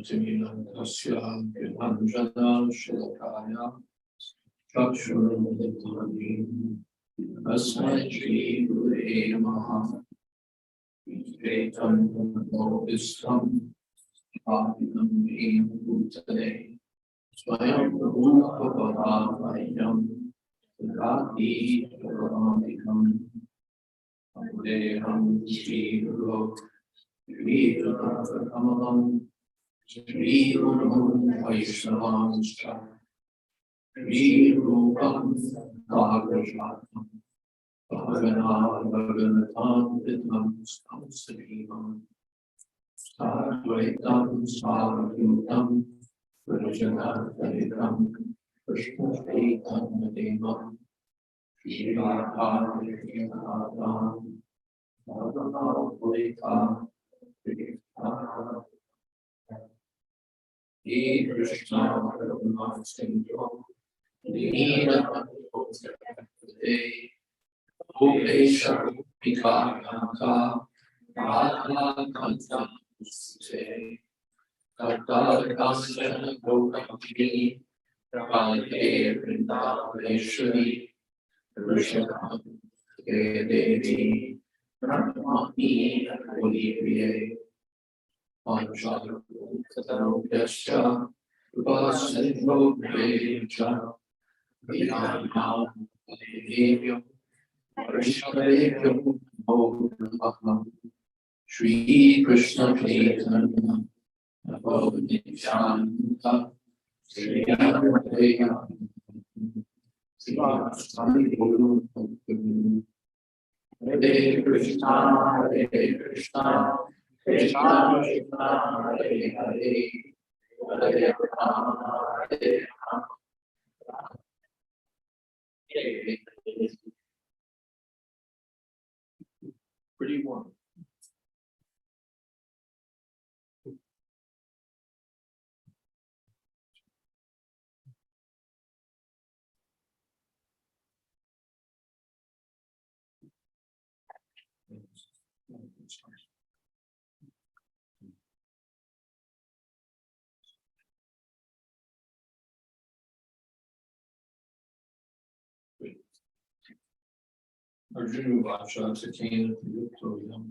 Timilantasya Vilanjana Shilakaya Chakshuruditani Asmai Shri Gurave Namaha Vetam Movistam Bhavinam Vim Bhutale Swayam Bhutavadavayam Rati Paramikam Deham Shri Guru Shri Kamalam Shri Guru Vaishnavam Shri Rupam Bhagavatam Bhagavatam Vidham Samsadhivam Jayadvaitam Svarutam Vrajanatharitam Krishna Devam Shri Radha Krishna Upesha Vikanta Radha Kanta Sute Kata Kansana Gokaki Radhe Vrindaveshwari Rishakam Devi Brahmani Olivye Anjali Katarokasha Upasandro Deja Vinayam Devyam Krishnadevyam Moham Shri Krishna Chaitanya Navadnishanta Shri Advaita Swami Guru Hare Krishna Krishna Krishna Krishna Hare Hare Hare Rama Hare Rama Pretty warm. Arjuna Vacha Sakena Yuktoyam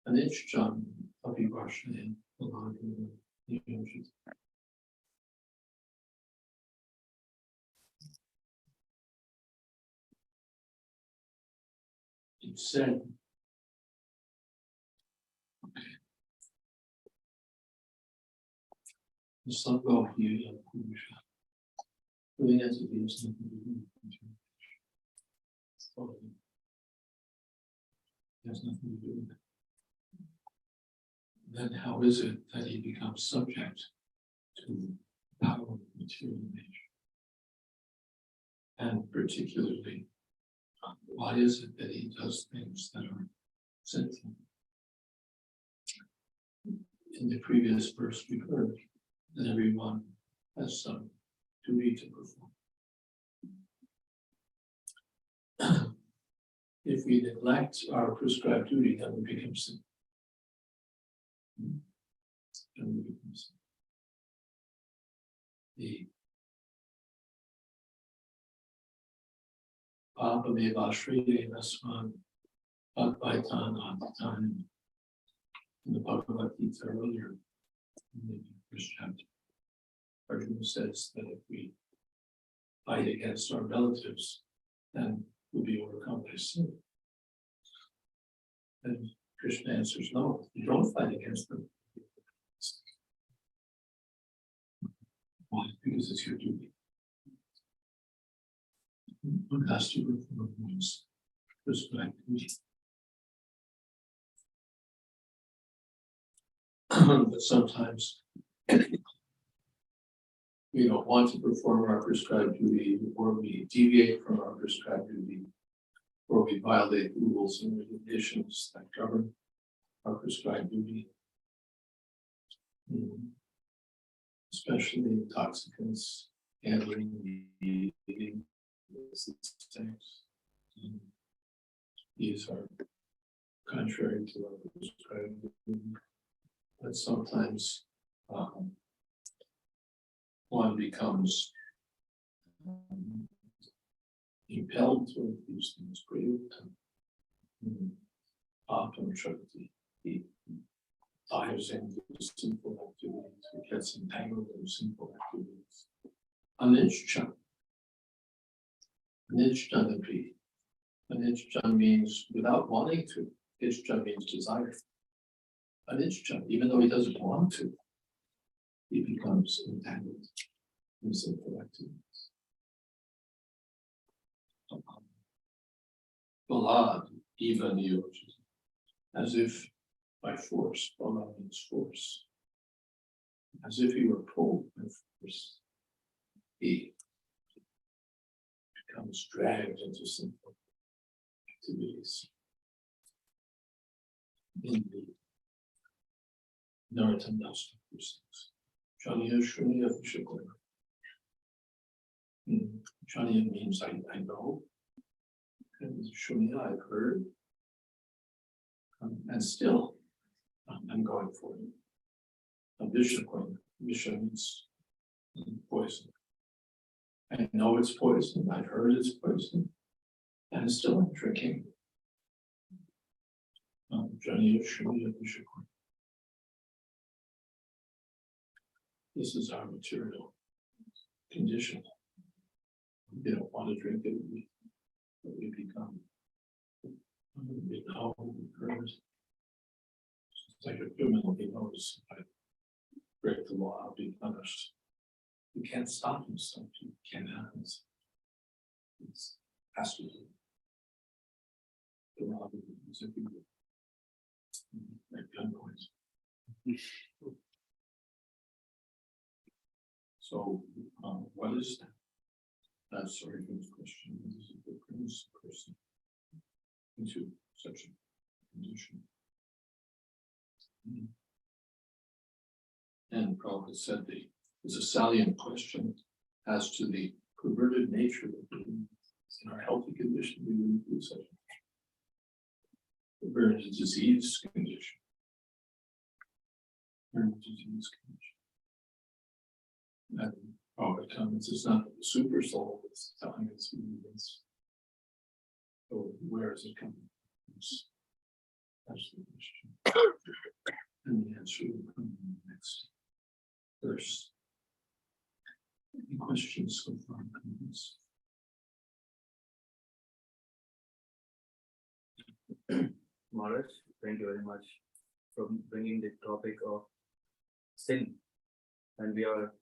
and each John Abhivashane It said the sun go here and Purusha. Doing as it is nothing to do. Has nothing to do with it. Then how is it that he becomes subject to power of material nature? And particularly, why is it that he does things that are sinful? In the previous verse we heard that everyone has some duty to perform. If we neglect our prescribed duty, then we become sin. The Papa Mevashri Nasman Bhagavaitan Atatan in the Bhagavad Gita earlier in the first chapter. Arjuna says that if we fight against our relatives, then we'll be overcome by sin. And Krishna answers, no, you don't fight against them. Why? Because it's your duty. One has to perform one's prescribed duty. But sometimes we don't want to perform our prescribed duty, or we deviate from our prescribed duty, or we violate rules and regulations that govern our prescribed duty. Especially intoxicants, gambling, eating, things. These are contrary to our prescribed duty. But sometimes one becomes impelled to these things, Atom Shakti. He dives into sinful activities, he gets entangled in sinful activities. Anicca. Anicca means without wanting to. Ishcha means desire. Anicca, even though he doesn't want to, he becomes entangled in sinful activities. Balad, even as if by force. Balad means force. As if he were pulled by force, he becomes dragged into sinful activities. In the Narottam Das things. Chaniya Shuniya Vishakona. Chaniya means I know. And Shuniya I've heard. And still I'm going for it. Vishakona. Visha means poison. I know it's poison, I've heard it's poison, and still I'm drinking. This is our material condition. We don't want to drink it, but we become. We know, we heard. It's like a criminal, he knows if I break the law, I'll be punished. You can't stop himself, you can't help himself. It has to do. The law is everywhere. Like gun noise. So, what is that? That's sorry for this question. This is the brings a person into such a condition. And Prabhupada said there's a salient question as to the perverted nature of the in our healthy condition. We wouldn't do such a perverted disease condition. Perverted disease condition. And Prabhupada comments, it's not the super soul that's telling us who it is. So where is it coming from? That's the question. And the answer will come in the next verse. Any questions so far? Comments? Maharaj, thank you very much for bringing the topic of sin. And we are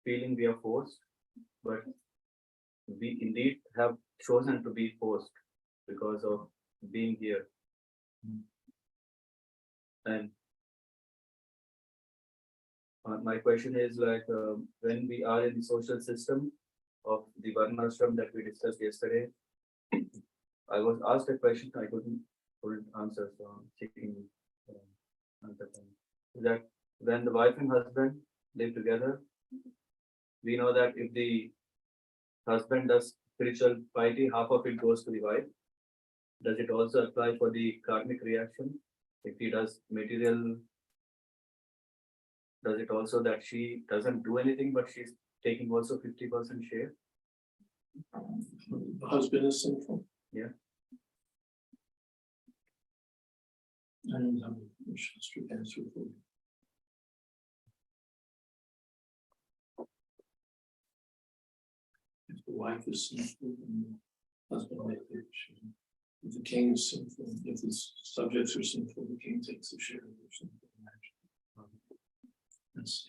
feeling we are forced, but we indeed have chosen to be forced because of being here. And my question is like when we are in the social system of the Varnashram that we discussed yesterday, I was asked a question I couldn't answer, so I'm checking answer. That when the wife and husband live together, we know that if the husband does spiritual piety, half of it goes to the wife. Does it also apply for the karmic reaction? If he does material, does it also that she doesn't do anything, but she's taking also 50% share? The husband is sinful. Yeah. I don't have a Shastra answer for you. If the wife is sinful, then the husband may take a share. If the king is sinful, if his subjects are sinful, the king takes a share of their sinful action. That's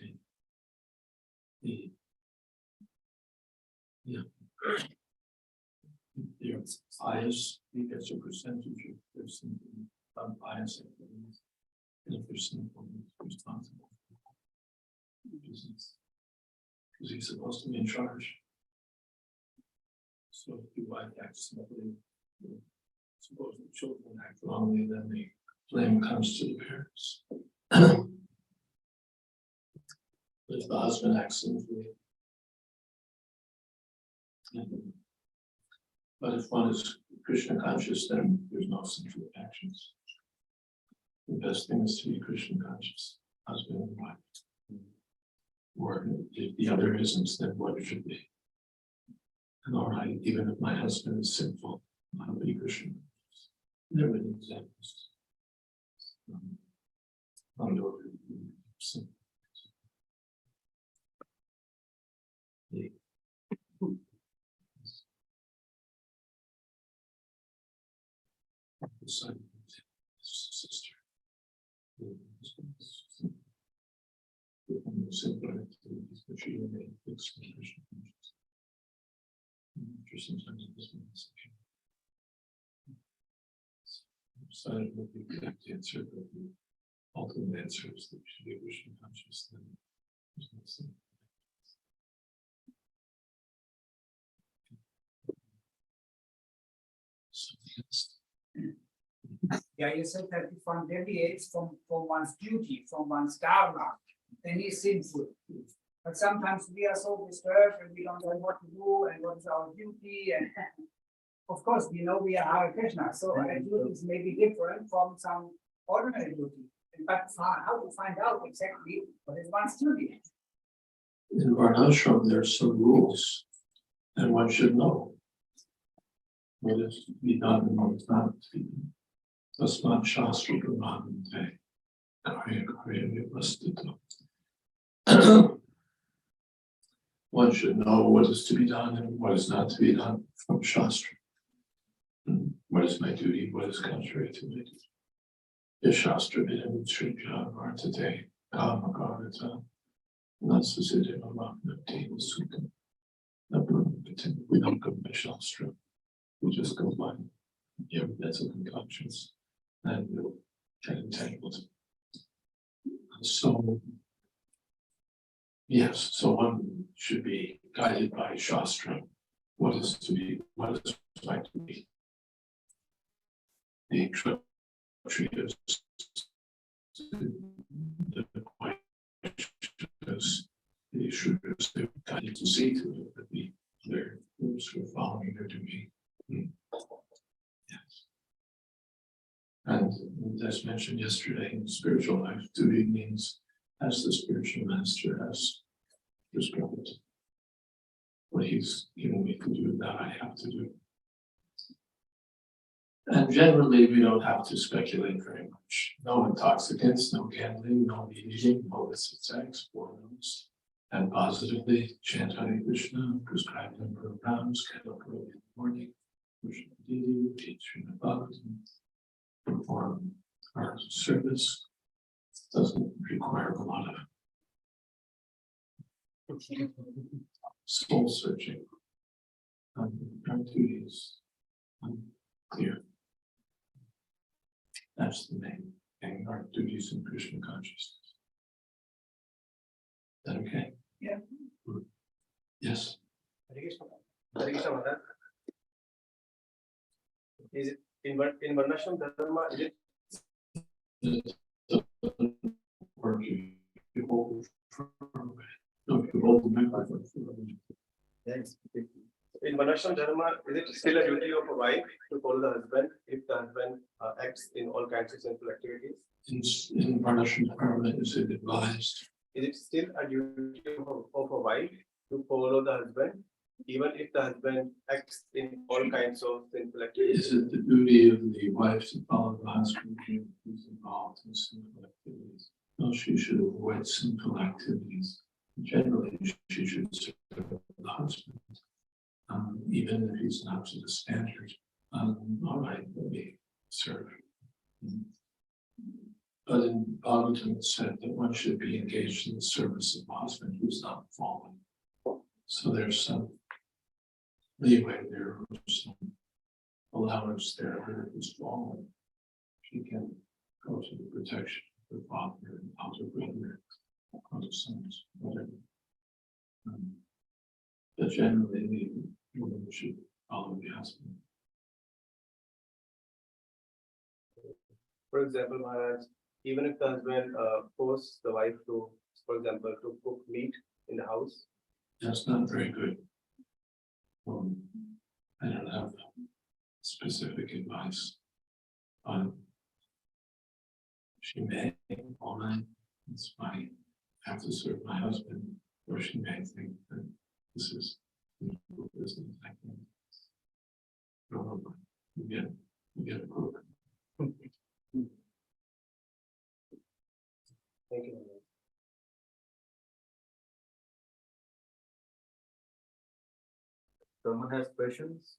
they're pious, he gets a percentage of their sinful, unbiased activities. And if they're sinful, he's responsible for business. Because he's supposed to be in charge. So if the wife acts simply, suppose the children act wrongly, then the blame comes to the parents. But if the husband acts sinfully, but if one is Krishna conscious, then there's no sinful actions. The best thing is to be Krishna conscious. husband and wife. Or if the other isn't, then what it should be. And all right, even if my husband is sinful, I'll be Krishna. There are many examples. On your sin. The son, sister. Similar activities which you may fix in Krishna consciousness. Sometimes it doesn't section. Decided what the exact answer, but the ultimate answer is that we should be Krishna conscious. Then there's no sin. Something else. Yeah, you said that if one deviates from one's duty, from one's dharma, then he's sinful. But sometimes we are so disturbed and we don't know what to do and what is our duty. And of course, we know we are Hare Krishna, so our duties may be different from some ordinary duty. But how to find out exactly what is one's duty? In Varnashram, there are some rules, and one should know what is to be done and what is not to be done. Tasmat Shastra Brahmante, Karya Karya Vivastita. One should know what is to be done and what is not to be done from Shastra. What is my duty? What is contrary to my duty? Is Shastra Vidam Shrija Vartate, Kama Garvata, Nasasita Mavaknati, Sukha. We don't go by Shastra. We just go by evidence of conscience and we'll get entangled. So, yes, so one should be guided by Shastra. What is to be, what is right to be. The Kshatriyas, the Shudras, they're guided to see to it that the other groups who are following their duty. Yes. And as mentioned yesterday, in spiritual life, duty means as the spiritual master has prescribed. What he's given me to do, that I have to do. And generally, we don't have to speculate very much. No intoxicants, no gambling, no meat eating, no illicit sex, 4 meals. And positively chant Hare Krishna, prescribe number of rounds, get up early in the morning, Krishna Deity, teach Srimad Bhagavatam, perform our service. Doesn't require a lot of soul searching. Our duties clear. That's the main thing, our duties in Krishna consciousness. Is that okay? Yeah. Yes. Hare Krishna Maharaj. Is it in Varnashram Dharma? Is it Thanks. in Varnashram Dharma? Is it still a duty of a wife to follow the husband if the husband acts in all kinds of sinful activities? In Varnashram Dharma, is it advised? Is it still a duty of a wife to follow the husband, even if the husband acts in all kinds of sinful activities? Is it the duty of the wife to follow the husband who is involved in sinful activities? No, she should avoid sinful activities. Generally, she should serve the husband, even if he's not to the standard. All right, let me serve. But in Bhagavatam it said that one should be engaged in the service of a husband who's not fallen. So there's some leeway there, some allowance there that if he's fallen, she can go to the protection of her father and elder brother, other sons, whatever. But generally, the woman should follow the husband. For example, Maharaj, even if the husband forces the wife to, for example, to cook meat in the house. That's not very good. I don't have specific advice on she may, all right, it's my, I have to serve my husband, or she may think that this is business. I can. No, you get a cook. Thank you. Someone has questions?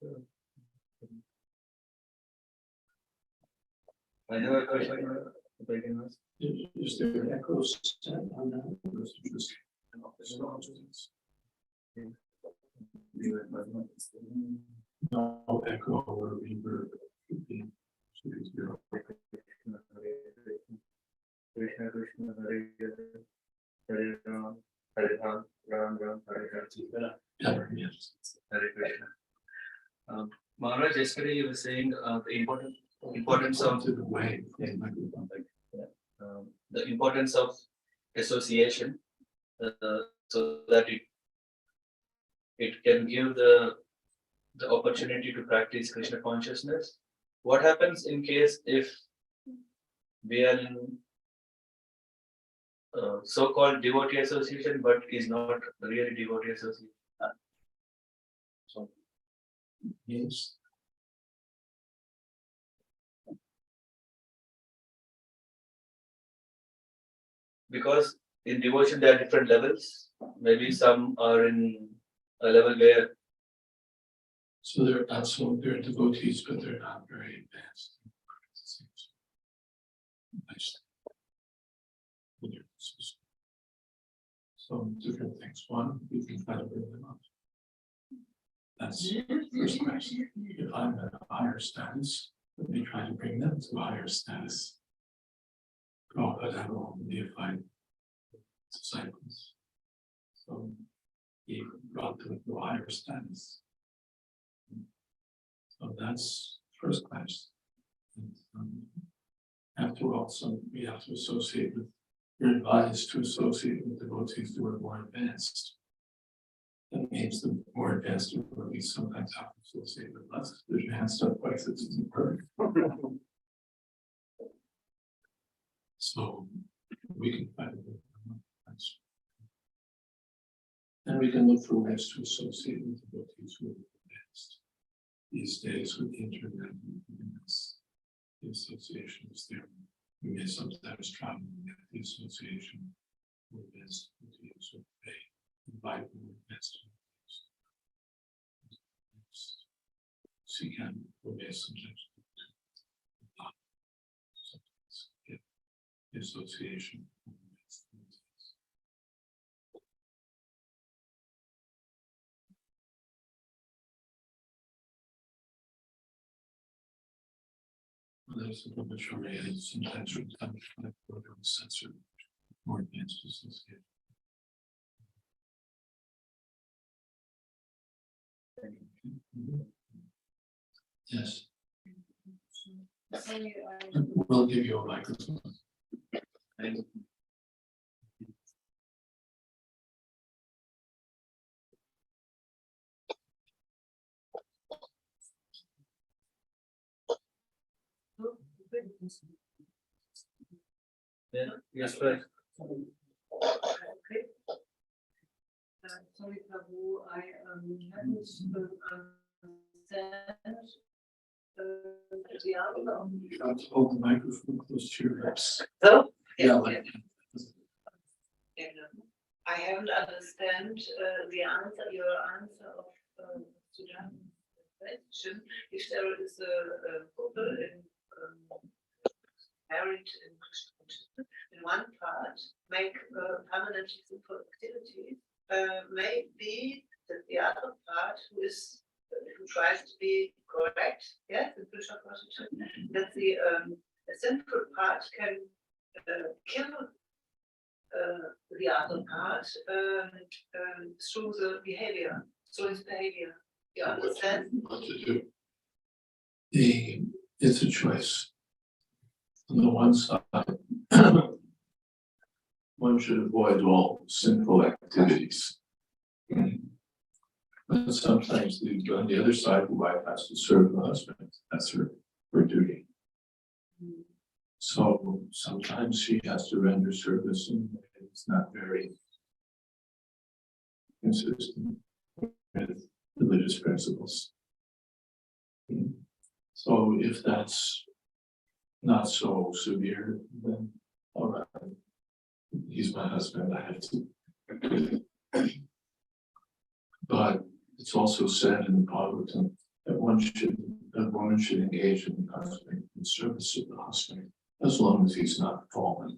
I have a question. If I can ask. Is there echoes on that? Or is it just- No echo or reverb. Should be zero. Krishna Krishna Hare Hare Hare Ram Hare Ram Ram Ram Hare Hare Ever, yes. Hare Krishna. Maharaj, yesterday you were saying the importance of To the way. the importance of association, so that it can give the opportunity to practice Krishna consciousness. What happens in case if we are in so-called devotee association, but is not really devotee association? So, Yes. because in devotion there are different levels. Maybe some are in a level where So they're not so, they're devotees, but they're not very advanced. So different things. One, we can try to bring them up. That's the first question. If I'm at a higher status, let me try to bring them to a higher status. Prabhupada had all deified disciples. So he brought them to a higher status. So that's first class. And, after all, so we have to associate with, we're advised to associate with devotees who are more advanced. That means the more advanced devotees sometimes have to associate with less advanced, otherwise it doesn't work. So we can find it. And we can look for ways to associate with devotees who are advanced. These days with the internet, the association is there. We may sometimes try to get the association with advanced devotees, or they invite more advanced devotees. Seek out, we may sometimes get the association with advanced devotees. There's a majority, and sometimes from time to time, go to a sensor, more advanced association. Yes, Sorry, we'll give you a microphone. yeah, yes, right. Okay. Sorry, Prabhu, I haven't understand the answer. You have to hold the microphone close to your lips. So? Yeah, like, I haven't understand the answer, your answer of Sudan's question. If there is a couple in married in Krishna consciousness, in one part make permanently simple activities, maybe that the other part who tries to be correct, yes, in Krishna consciousness, that the simple part can kill the other part through the behavior, through his behavior. You understand? what to do. It's a choice. On the one side, one should avoid all sinful activities. But sometimes on the other side, the wife has to serve the husband. That's her duty. So sometimes she has to render service and it's not very consistent with religious principles. So if that's not so severe, then all right, he's my husband, I have to. But it's also said in the Bhagavad that a woman should engage in the husband in service of the husband, as long as he's not fallen.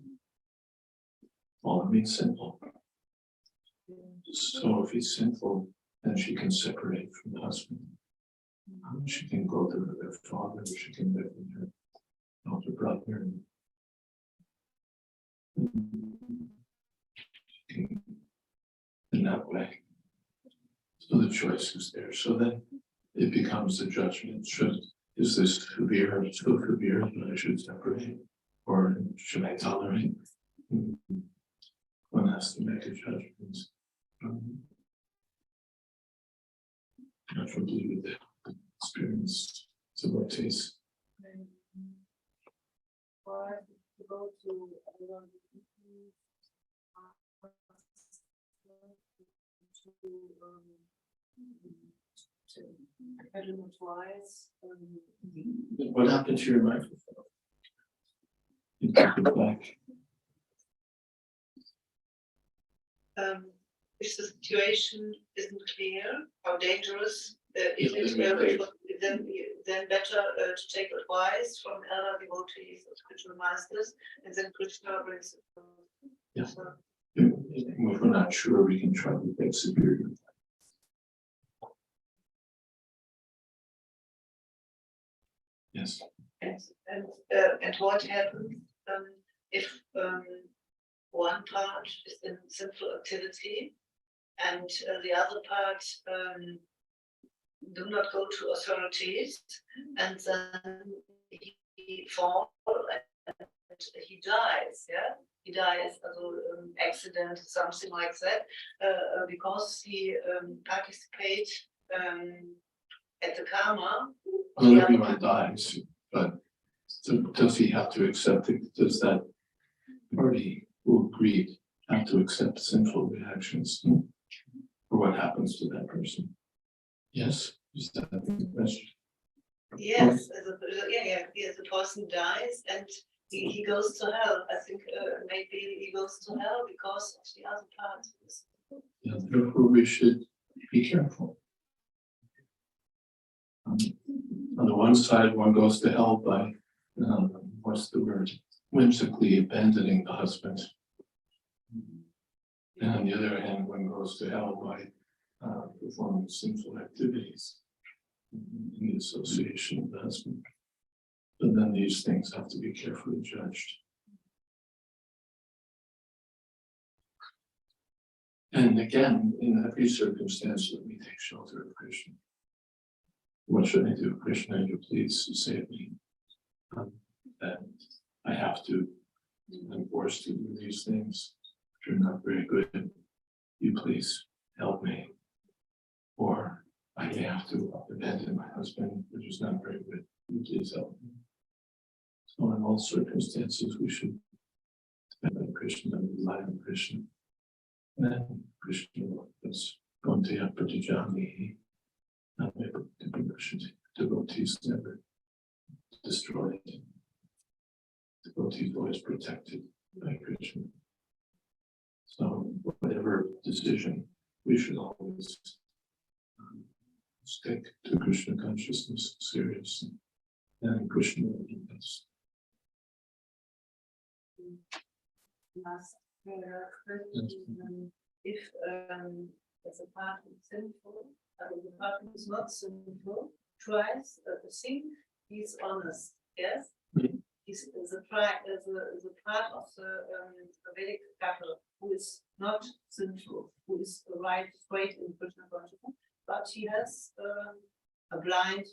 Fallen means sinful. So if he's sinful, then she can separate from the husband. She can go to her father, she can live with her elder brother. In that way. So the choice is there. So then it becomes a judgment. Is this severe, so severe that I should separate? Or should I tolerate? One has to make a judgment. Preferably with the experienced devotees. Or to go to I don't know, twice. What happened to your microphone? You took it back. If the situation isn't clear, how dangerous is Yeah, it, then better to take advice from elder devotees or spiritual masters, and then Krishna brings it. Yeah. So, If we're not sure, we can try to take superior. Yes. and what happens if one part is in sinful activity and the other part do not go to authorities, and then he falls and he dies, yeah? He dies, accident, something like that, because he participates at the karma. Well, everyone dies, but does he have to accept it? Does that party who agreed have to accept sinful reactions? Or what happens to that person? Yes, is that the question? Yes, the person dies and he goes to hell. I think maybe he goes to hell because of the other part. Yeah, therefore we should be careful. On the one side, one goes to hell by, what's the word, whimsically abandoning the husband. And on the other hand, one goes to hell by performing sinful activities in the association of the husband. But then these things have to be carefully judged. And again, in every circumstance, let me take shelter of Krishna. What should I do? Krishna, you please save me. That I have to, I'm forced to do these things which are not very good. You please help me. Or I may have to abandon my husband, which is not very good. You please help me. So in all circumstances, we should depend on Krishna and rely on Krishna. And then Krishna was going to Pratijani. Devotees never destroyed. Devotees always protected by Krishna. So whatever decision, we should always stick to Krishna consciousness seriously. And Krishna will do this. Last question, if as a part is sinful, the part is not sinful, tries to think he's honest, yes? Mhm. He's the part of the Vedic couple who is not sinful, who is right, straight in Krishna consciousness, but he has a blind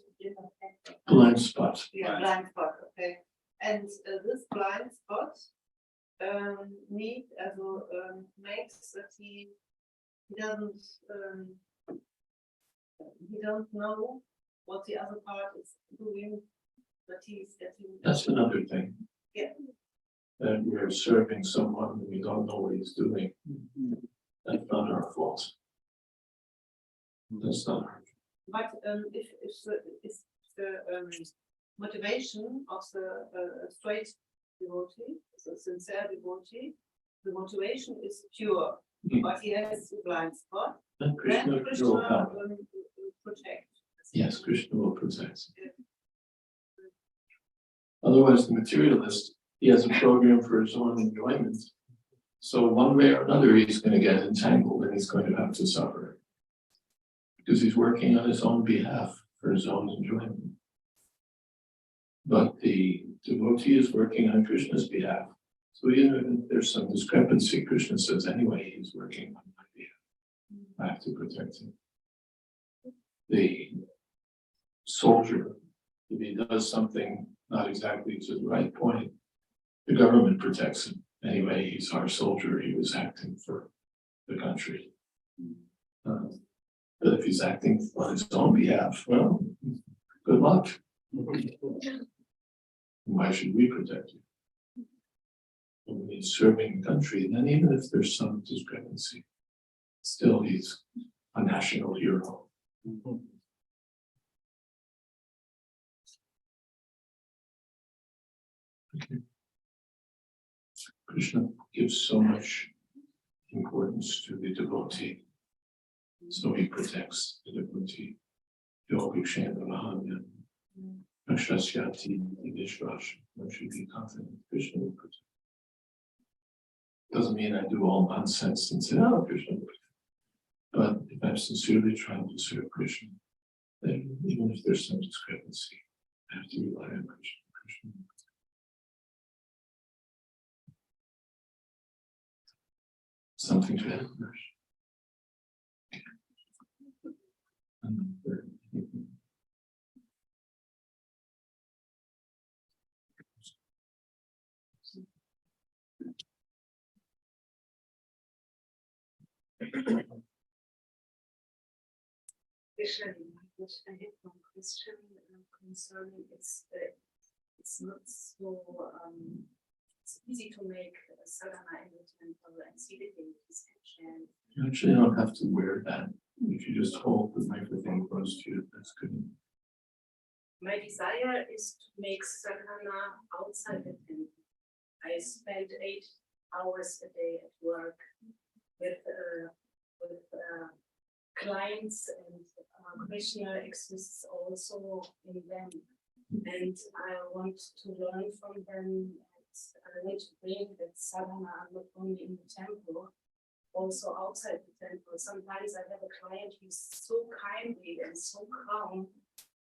spot. Yeah, blind spot, okay. And this blind spot makes that he doesn't he don't know what the other part is doing, but he's getting. That's another thing. Yeah. And we're serving someone and we don't know what he's doing. That's not our fault. That's not our. But if the motivation of the straight devotee, the sincere devotee, the motivation is pure, but he has a blind spot, And then Krishna Krishna will help. will protect. Yes, Krishna will protect. Otherwise, the materialist, he has a program for his own enjoyment. So one way or another, he's going to get entangled and he's going to have to suffer. Because he's working on his own behalf for his own enjoyment. But the devotee is working on Krishna's behalf. So even if there's some discrepancy, Krishna says, anyway, he's working on my behalf. I have to protect him. The soldier, if he does something not exactly to the right point, the government protects him. Anyway, he's our soldier, he was acting for the country. But if he's acting on his own behalf, well, good luck. Why should we protect him? When he's serving the country, then even if there's some discrepancy, still he's a national hero. Okay. Krishna gives so much importance to the devotee, so he protects the devotee. Yogi Shandamahamya, Ashasyati, Vishwash, one should be confident Krishna will protect. Doesn't mean I do all nonsense and say, oh, Krishna will protect. But if I'm sincerely trying to serve Krishna, then even if there's some discrepancy, I have to rely on Krishna. Krishna. Something to add, Especially what I have one question concerning it's not so it's easy to make a sadhana in the temple and see the devotees and chant. You actually don't have to wear that. If you just hold the microphone close to you, that's good. My desire is to make sadhana outside the temple. I spend 8 hours a day at work with clients, and Krishna exists also in them. And I want to learn from them. And I want to bring that sadhana not only in the temple, also outside the temple. Sometimes I have a client who's so kindly and so calm,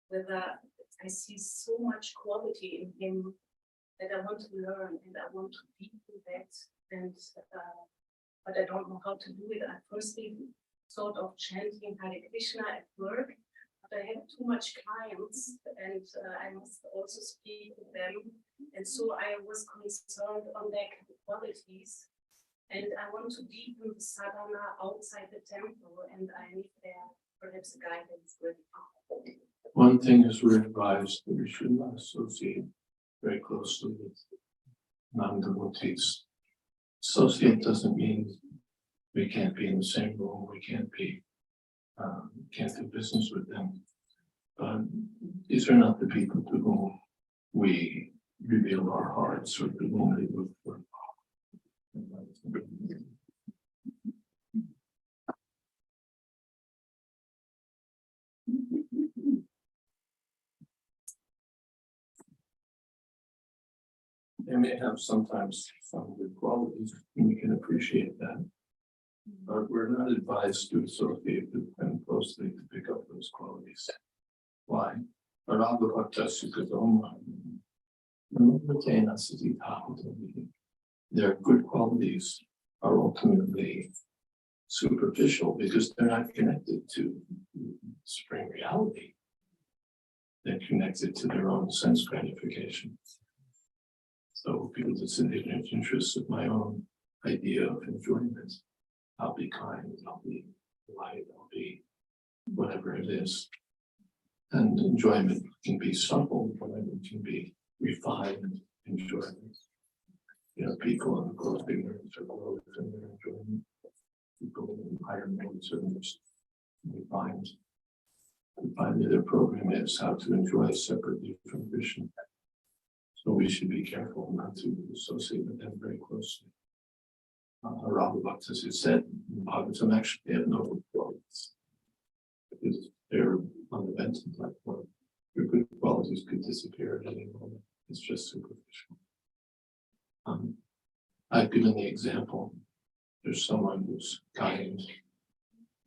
with I see so much quality in him that I want to learn and I want to deepen that. And but I don't know how to do it. I firstly thought of chanting Hare Krishna at work, but I have too much clients and I must also speak with them. And so I was concerned on their qualities. And I want to deepen the sadhana outside the temple, and I need there perhaps a guidance with. One thing is we're advised that we should not associate very closely with non-devotees. Associate doesn't mean we can't be in the same room, we can't do business with them. But these are not the people to whom we reveal our hearts or to whom we look for. They may have sometimes some good qualities, and we can appreciate that. But we're not advised to associate with them closely to pick up those qualities. Why? Their good qualities are ultimately superficial because they're not connected to supreme reality. They're connected to their own sense gratification. So because it's in the interest of my own idea of enjoyment, I'll be kind, I'll be polite, I'll be whatever it is. And enjoyment can be subtle, enjoyment can be refined, enjoy this. You know, people in the growth ignorance or growth and they're enjoying it. People in higher modes are just refined. And finally, their program is how to enjoy separately from Krishna. So we should be careful not to associate with them very closely. Rahul Bhaktas has said, Bhagavatam actually they have no good qualities. Because they're on the Benton platform. Their good qualities could disappear at any moment. It's just superficial. I've given the example. There's someone who's kind,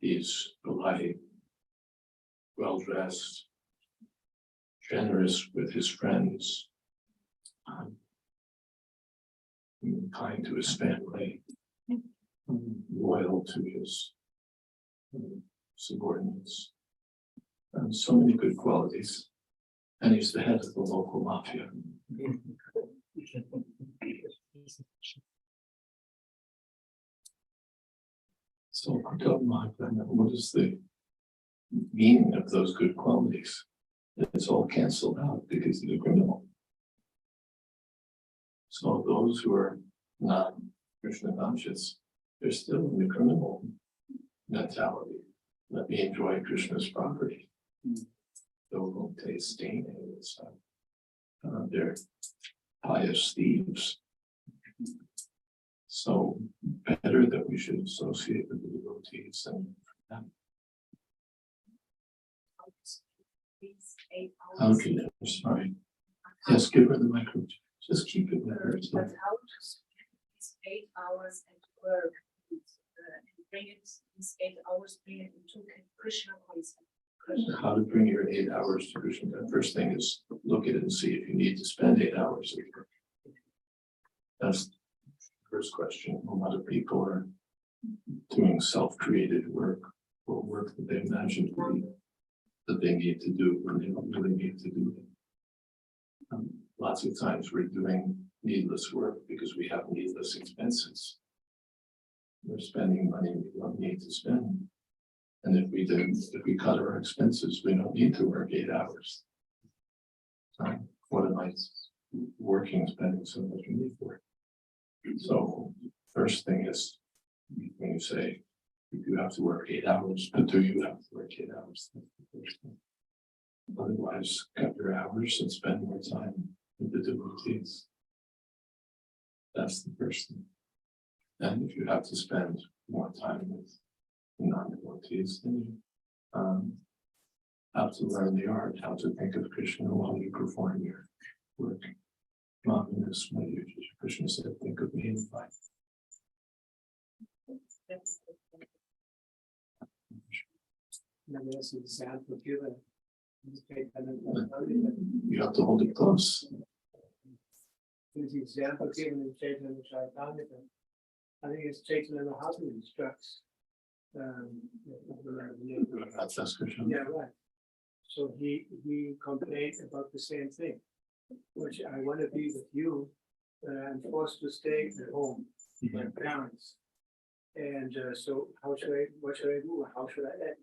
he's polite, well-dressed, generous with his friends, kind to his family, loyal to his subordinates, and so many good qualities. And he's the head of the local mafia. So, what is the meaning of those good qualities? It's all canceled out because he's a criminal. So those who are not Krishna conscious, they're still in the criminal mentality. Let me enjoy Krishna's property. They won't taste any of this stuff. They're pious thieves. So better that we should associate with the devotees and them. Okay, I'm sorry. Yes, give her the microphone. Just keep it with her. But how to spend these 8 hours at work and bring it, these 8 hours, bring it into Krishna consciousness? How to bring your 8 hours to Krishna? The first thing is look at it and see if you need to spend 8 hours at work. That's the first question. A lot of people are doing self-created work or work that they imagine that they need to do when they don't really need to do it. Lots of times we're doing needless work because we have needless expenses. We're spending money we don't need to spend. And if we cut our expenses, we don't need to work 8 hours. What am I working, spending so much money for? So first thing is when you say you have to work 8 hours, but do you have to work 8 hours? That's the first thing. Otherwise, cut your hours and spend more time with the devotees. That's the first thing. And if you have to spend more time with non-devotees, then you have to learn the art, how to think of Krishna while you perform your work. Krishna said, think of me in life. There's an example given. You have to hold it close. There's an example given in Chaitanya Charitamrita. I think it's Chaitanya Mahaprabhu instructs. That's Krishna. Yeah, right. So he complained about the same thing, which I want to be with you, I'm forced to stay at home with my parents. And so what should I do? How should I act?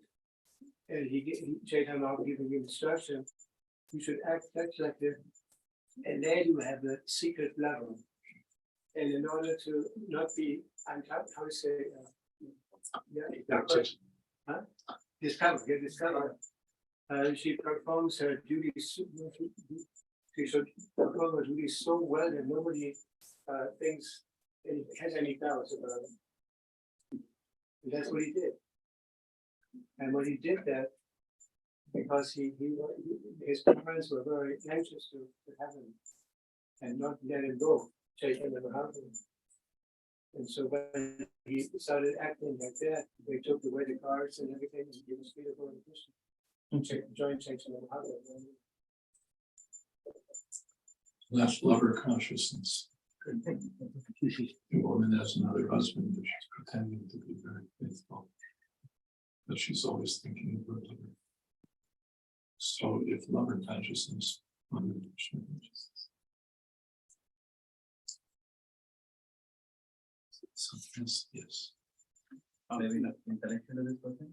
And Chaitanya Mahaprabhu giving you instruction, you should act like this, and then you have the secret level. And in order to not be, how to say, discovered. She performs her duties. She should perform her duties so well that nobody thinks has any doubts about it. And that's what he did. And when he did that, because his parents were very anxious to have him and not let him go, Chaitanya Mahaprabhu. And so when he started acting like that, they took away the cars and everything, and he was free to go to Krishna. Join Chaitanya Mahaprabhu. That's lover consciousness. The woman has another husband, but she's pretending to be very faithful. But she's always thinking of her lover. So if lover consciousness, Krishna consciousness. So yes. Maybe not in connection to this person.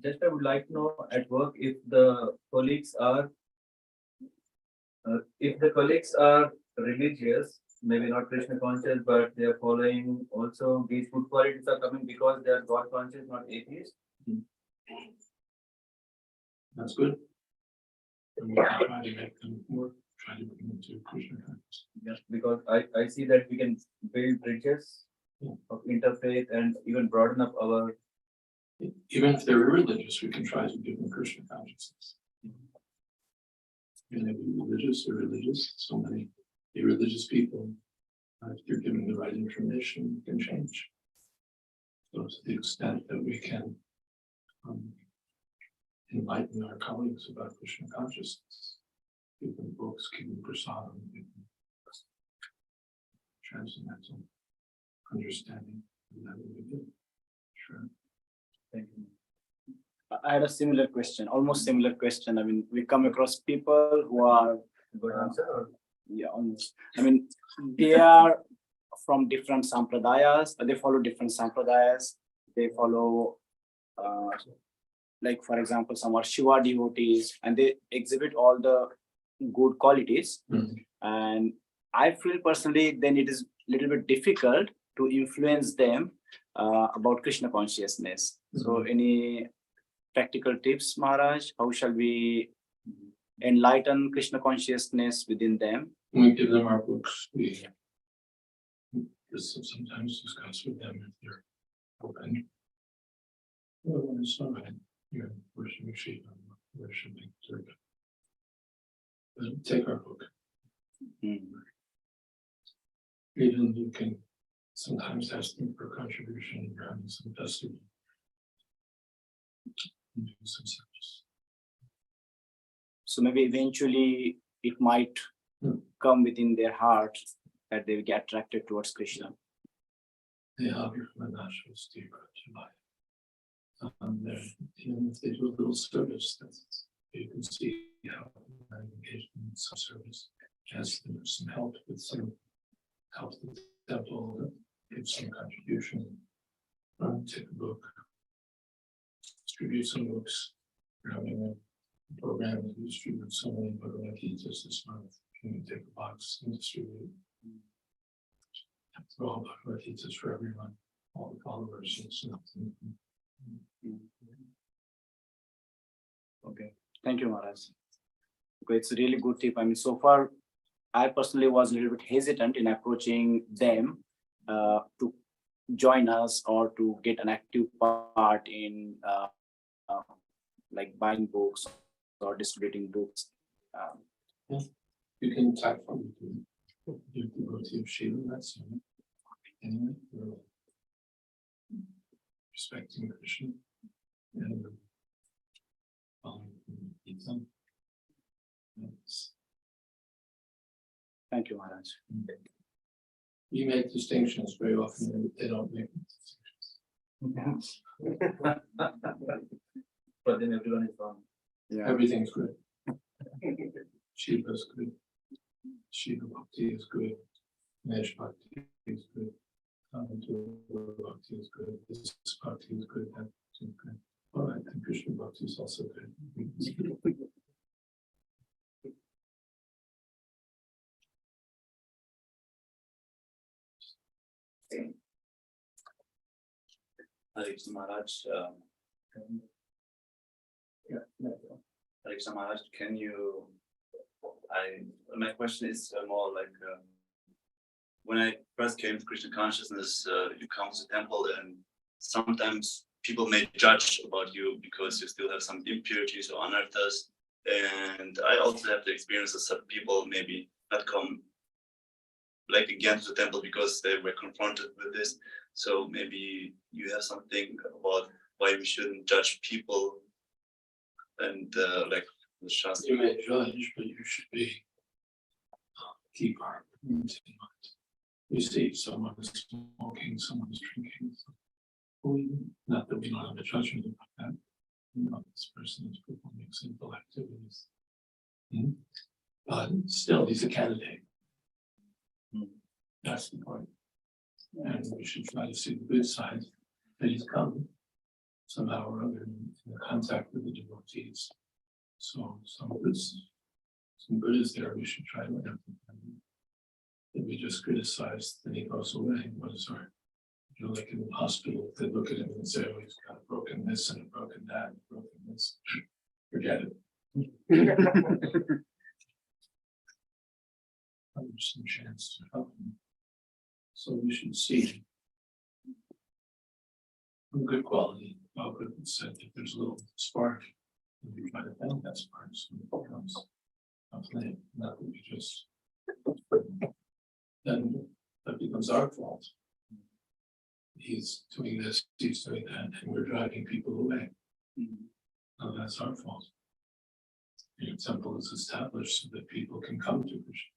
Just I would like to know at work if the colleagues are If the colleagues are religious, maybe not Krishna conscious, but they are following also these good qualities are coming because they are God conscious, not atheist. That's good. And we can try to make them work, try to bring them to Krishna consciousness. Yes, because I see that we can build bridges of interfaith and even broaden up our. Even if they're irreligious, we can try to give them Krishna consciousness. And if you're religious or religious, so many irreligious people, if you're given the right information, can change. So to the extent that we can enlighten our colleagues about Krishna consciousness, give them books, give them prasadam, give them transcendental understanding, and that would be good. Sure. Thank you. I had a similar question, almost similar question. I mean, we come across people who are, Good answer. Or? yeah, almost. I mean, they are from different sampradayas, they follow different sampradayas. They follow, like for example, some are Shiva devotees, and they exhibit all the good qualities. And I feel personally, then it is a little bit difficult to influence them about Krishna consciousness. So, any practical tips, Maharaj? How shall we enlighten Krishna consciousness within them? We give them our books. We sometimes discuss with them if they're open. Well, it's all right. You're worshiping Shiva, worshiping Durga. But take our book. Even you can sometimes ask them for a contribution around some festival. And do some service. So maybe eventually it might come within their heart that they will get attracted towards Krishna. They have your financials deeper to life. Even if they do a little service, that's, you can see how engaged in some service. Ask them for some help with some help with the temple, give some contribution, take a book, distribute some books. We're having a program to distribute so many Bhagavad Gitas this month. Can you take a box and distribute? For all Bhagavad Gitas for everyone, all the followers and stuff. Okay, thank you, Maharaj. Okay, it's a really good tip. I mean, so far, I personally was a little bit hesitant in approaching them to join us or to get an active part in like buying books or distributing books. You can type from your devotee of Shiva, that's anyway, we're respecting Krishna and following Gita. Thank you, Maharaj. We make distinctions very often, they don't make distinctions. But then everyone is wrong. Yeah. Everything's good. Shiva is good. Shiva Bhakti is good. Mesh Bhakti is good. Bhakti is good. This Bhakti is good. That is good. All right, and Krishna Bhakti is also good. Hare Krishna Maharaj, Hare Krishna Maharaj, can you, my question is more like, when I first came to Krishna consciousness, you come to the temple and sometimes people may judge about you because you still have some impurities or anarthas. And I also have the experience that some people maybe not come like again to the temple because they were confronted with this. So maybe you have something about why we shouldn't judge people and like the Shastra. You may judge, but you should be keep our community in mind. You see someone is smoking, someone is drinking. Not that we don't have a judgment about that. You know, this person is performing sinful activities. But still, he's a candidate. That's the point. And we should try to see the good side that he's come somehow or other in contact with the devotees. So some good some good is there, we should try to learn. If we just criticize, then he goes away. What is our, you know, like in the hospital, they look at him and say, oh, he's got a broken this and a broken that, and a broken this. Forget it. There's some chance to help him. So we should see a good quality. Bhagavad said if there's a little spark, and we try to find that spark, so it becomes a flame, not that we just, then that becomes our fault. He's doing this, he's doing that, and we're driving people away. No, that's our fault. Your temple is established so that people can come to Krishna,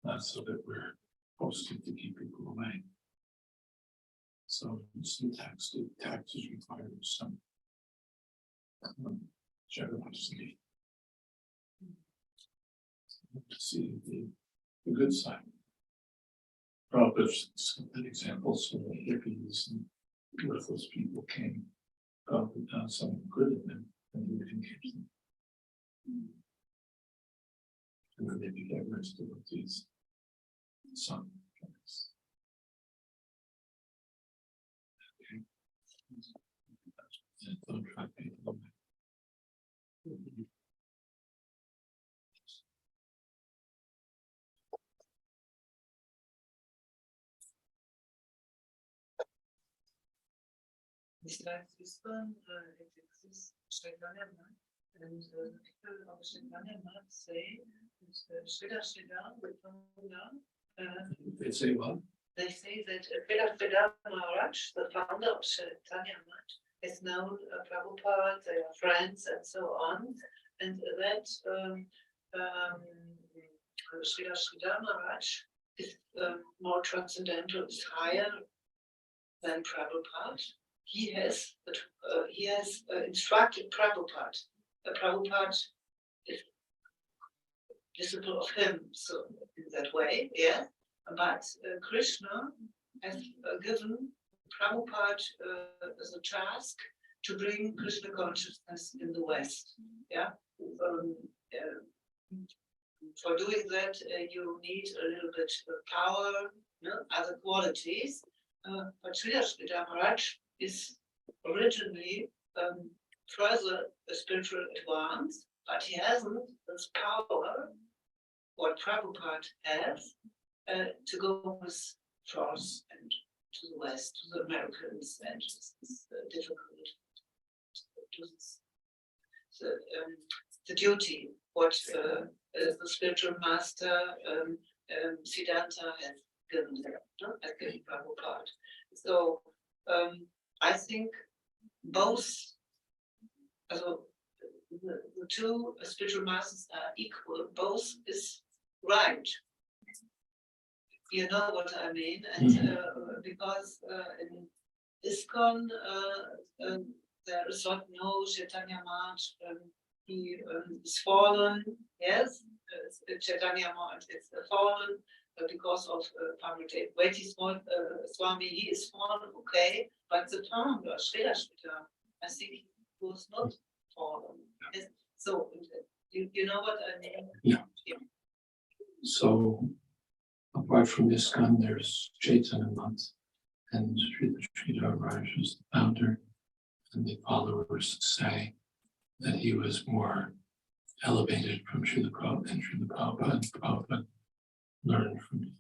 not so that we're posted to keep people away. So some tax is required of some generosity. To see the good side. Prabhupada's good examples when the hippies and worthless people came. Prabhupada found something good in them and he would engage them. And then they became rich devotees. Some. Okay. Don't try people away. Besides this one, it exists Chaitanya Math, and people of Chaitanya Math say that Srila will come down. They say what? They say that Srila Maharaj, the founder of Chaitanya Math, is known Prabhupada, they are friends, and so on, and that Srila Maharaj is more transcendental, is higher than Prabhupada. He has instructed Prabhupada. Prabhupada is disciple of him, so in that way, yeah. But Krishna has given Prabhupada as a task to bring Krishna consciousness in the West. Yeah. For doing that, you need a little bit of power, other qualities. But Srila Maharaj is originally further a spiritual advance, but he hasn't this power, what Prabhupada has, to go with force and to the West, to the Americans, and it's difficult to the duty, what the spiritual master Siddhanta has given them, has given Prabhupada. So I think both, the two spiritual masters are equal, both is right. You know what I mean? And because in ISKCON there is not no Chaitanya Math, he is fallen, yes, Chaitanya Math is fallen because of Jayadvaita Swami, he is fallen, okay, but the founder, Srila, I think he was not fallen. Yes. So, you know what I mean? Yeah. So, apart from ISKCON, there's Chaitanya Math, and Srila Maharaj is the founder, and the followers say that he was more elevated from Srila Prabhupada, and Srila Prabhupada, and Prabhupada learned from him.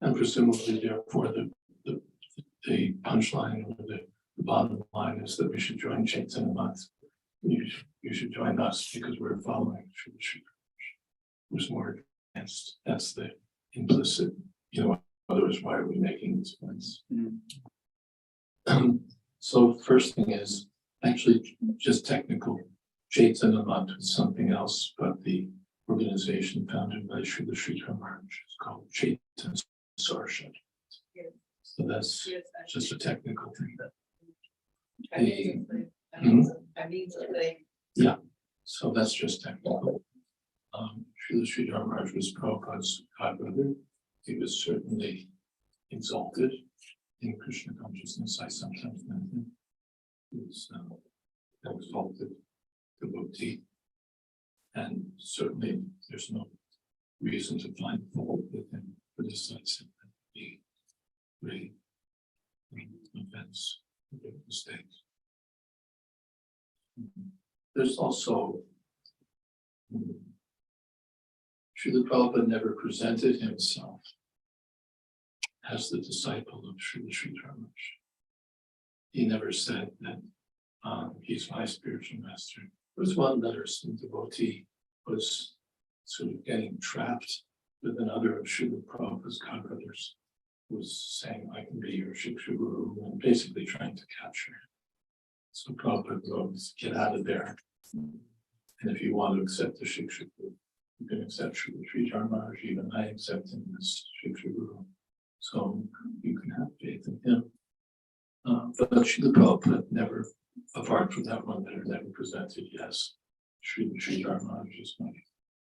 And presumably, therefore, the punchline or the bottom line is that we should join Chaitanya Math. You should join us because we're following Srila who's more advanced. That's the implicit, otherwise, why are we making these points? So first thing is actually just technical. Chaitanya Math is something else, but the organization founded by Srila Maharaj is called Chaitanya Sarshad. Yes. So that's just a technical thing. Yeah, so that's just technical. Srila Maharaj was Prabhupada's godbrother. He was certainly exalted in Krishna consciousness. I sometimes met him. He was exalted. devotee. And certainly there's no reason to find fault with him for this the great offense, great mistake. There's also Srila Prabhupada never presented himself as the disciple of Srila Sridhar Maharaj. He never said that he's my spiritual master. There was one letter some devotee was sort of getting trapped with another of Srila Prabhupada's godbrothers, who was saying, I can be your Shiksha Guru, and basically trying to capture him. So Prabhupada wrote, get out of there. And if you want to accept the Shiksha Guru, you can accept Srila Sridhar Maharaj, even I accept him as Shiksha Guru. So you can have faith in him. But Srila Prabhupada never, apart from that one letter, never presented, yes, Srila Sridhar Maharaj is my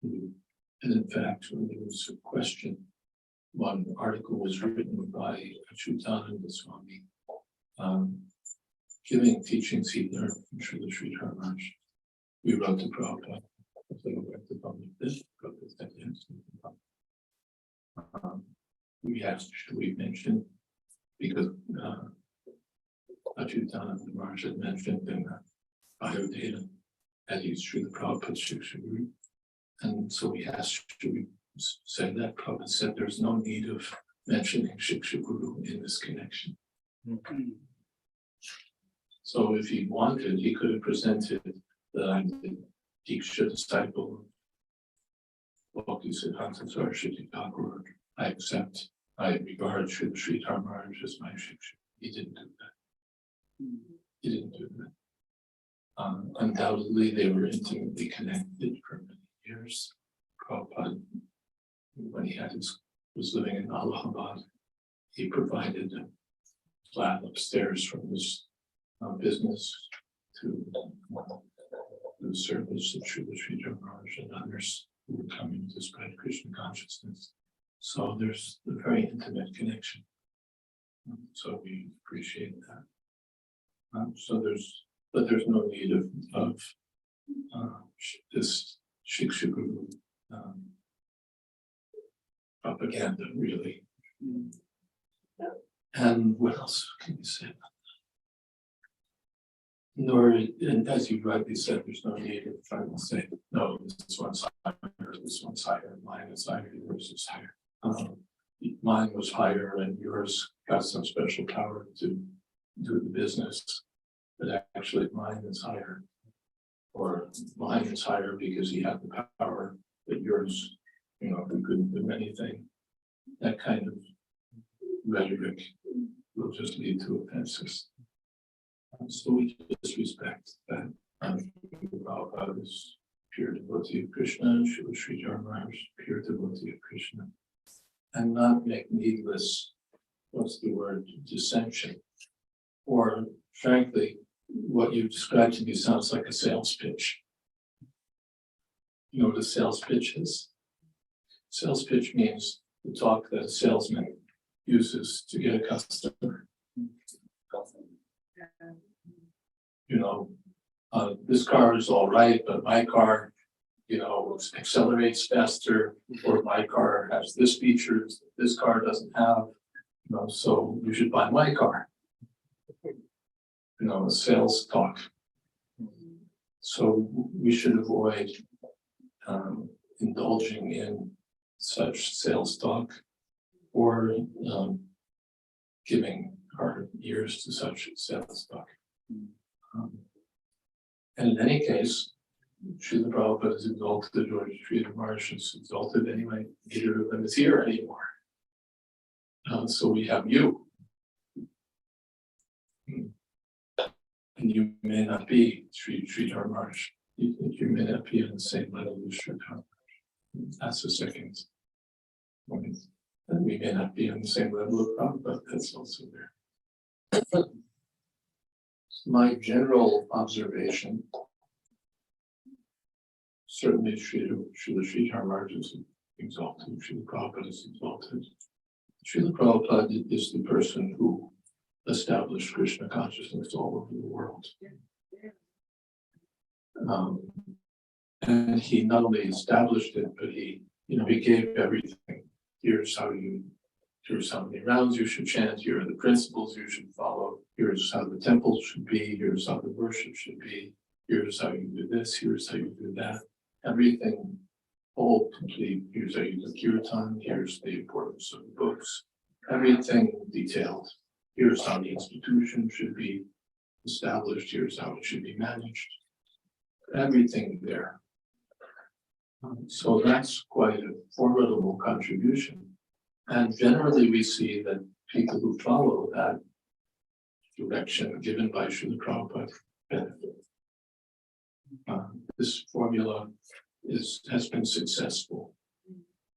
guru. And in fact, when there was a question, one article was written by Achyutananda Swami, giving teachings he learned from Srila Sridhar Maharaj. We wrote to Prabhupada, we asked, should we mention, because Achyutananda Maharaj had mentioned in the bio data that he's Srila Prabhupada's Shiksha Guru. And so we asked, should we say that? Prabhupada said there's no need of mentioning Shiksha Guru in this connection. So if he wanted, he could have presented that I'm the Diksha disciple of Bhakti Siddhanta Saraswati Thakur. I accept, I regard Srila Sridhar Maharaj as my Shiksha. He didn't do that. He didn't do that. Undoubtedly, they were intimately connected for many years. Prabhupada, when he was living in Allahabad, he provided a flat upstairs from his business to the service of Srila Sridhar Maharaj and others who were coming to spread Krishna consciousness. So there's a very intimate connection. So we appreciate that. But there's no need of this Shiksha Guru propaganda, really. And what else can you say about that? Nor, and as you rightly said, there's no need of trying to say, no, this one's higher, this one's higher, mine is higher, yours is higher. Mine was higher and yours got some special power to do the business, but actually mine is higher. Or mine is higher because he had the power, but yours, we couldn't do anything. That kind of rhetoric will just lead to offenses. So we just respect that. Prabhupada is pure devotee of Krishna, Srila Sridhar Maharaj, pure devotee of Krishna, and not make needless, dissension. Or frankly, what you described to me sounds like a sales pitch. You know what a sales pitch is? Sales pitch means the talk that a salesman uses to get a customer. This car is all right, but my car, accelerates faster, or my car has this features this car doesn't have, so you should buy my car. A sales talk. So we should avoid indulging in such sales talk or giving our ears to such sales talk. And in any case, Srila Prabhupada is exalted, or Sridhar Maharaj is exalted anyway, neither of them is here anymore. So we have you. And you may not be Sridhar Maharaj. You may not be on the same level as Sridhar Maharaj. That's the second point. And we may not be on the same level of Prabhupada. That's also there. My general observation, certainly Srila Sridhar Maharaj is exalted, Srila Prabhupada is exalted. Srila Prabhupada is the person who established Krishna consciousness all over the world. And he not only established it, but he gave everything. Here's how many rounds you should chant. Here are the principles you should follow. Here's how the temple should be. Here's how the worship should be. Here's how you do this. Here's how you do that. Everything, all complete. Here's how you do kirtan. Here's the importance of the books. Everything detailed. Here's how the institution should be established. Here's how it should be managed. Everything there. So that's quite a formidable contribution. And generally we see that people who follow that direction given by Srila Prabhupada benefit. This formula has been successful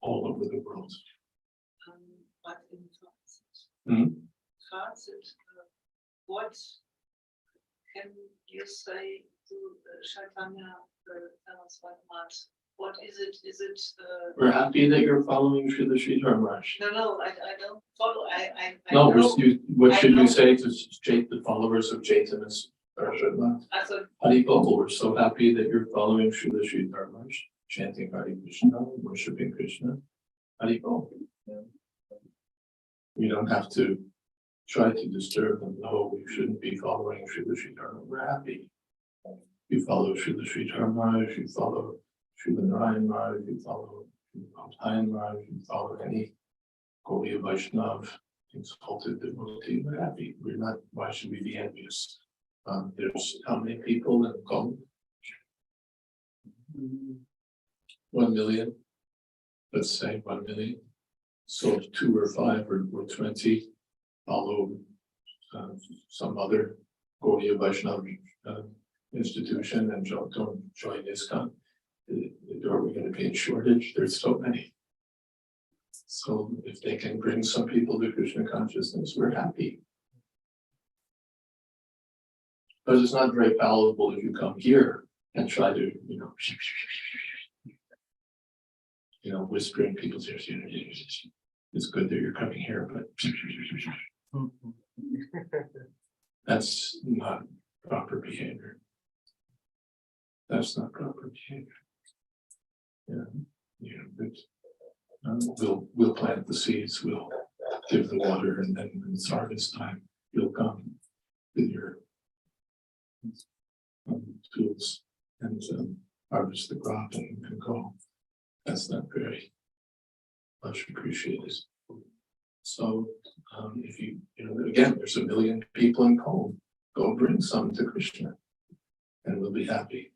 all over the world. But in Hmm? transit, what can you say to Chaitanya Saraswati Maharaj? What is it? Is it? We're happy that you're following Srila Sridhar Maharaj. No, I don't follow. I No, know. what I should know. you say to the followers of Chaitanya Saraswati? I thought, Hari Bol, we're so happy that you're following Srila Sridhar Maharaj, chanting Hare Krishna, worshiping Krishna. Hari Bol. We don't have to try to disturb them. No, we shouldn't be following Srila Sridhar. We're happy. You follow Srila Sridhar Maharaj, you follow Srila Narayan Maharaj, you follow Srila Maharaj, you follow any Gaudiya Vaishnav, exalted devotee. We're happy. We're not. Why should we be envious? There's how many people in Köln? 1 million. Let's say 1 million. So if 2 or 5 or 20 follow some other Gaudiya Vaishnava institution and don't join ISKCON, are we going to be in shortage? There's so many. So if they can bring some people to Krishna consciousness, we're happy. But it's not very palatable if you come here and try to, whisper in people's ears. It's good that you're coming here, but that's not proper behavior. That's not proper behavior. We'll plant the seeds, we'll give the water, and then when it's harvest time, you'll come with your tools and harvest the crop and go. That's not very much appreciated. So if you again, there's 1 million people in Köln, go bring some to Krishna and we'll be happy.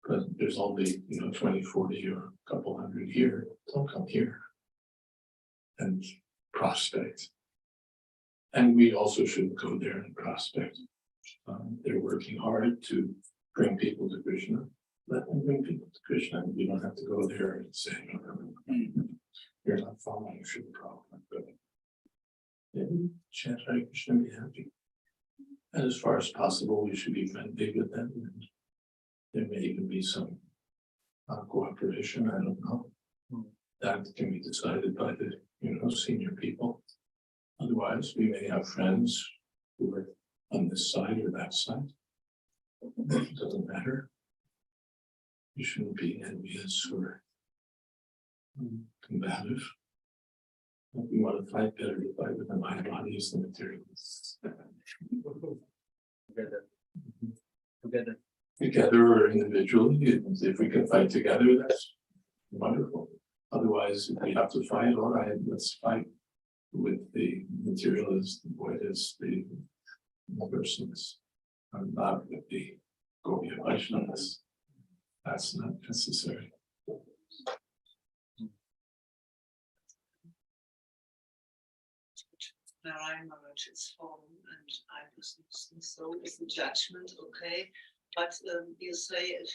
But there's only 20, 40 or a couple hundred here. Don't come here and prospect. And we also shouldn't go there and prospect. They're working hard to bring people to Krishna. Let them bring people to Krishna. You don't have to go there and say, you're not following Srila Prabhupada. But chant Hare Krishna and be happy. And as far as possible, we should be friendly with them. And there may even be some cooperation. I don't know. That can be decided by the senior people. Otherwise, we may have friends who are on this side or that side. It doesn't matter. You shouldn't be envious or combative. If we want to fight, better to fight with the mind, body is the materialists. Together or individually, if we can fight together, that's wonderful. Otherwise, if we have to fight, all right, let's fight with the materialists, the Buddhists, the persons, and not with the Gaudiya Vaishnavas. That's not necessary. Narayan Maharaj is fallen and I was so is the judgment okay? But you say if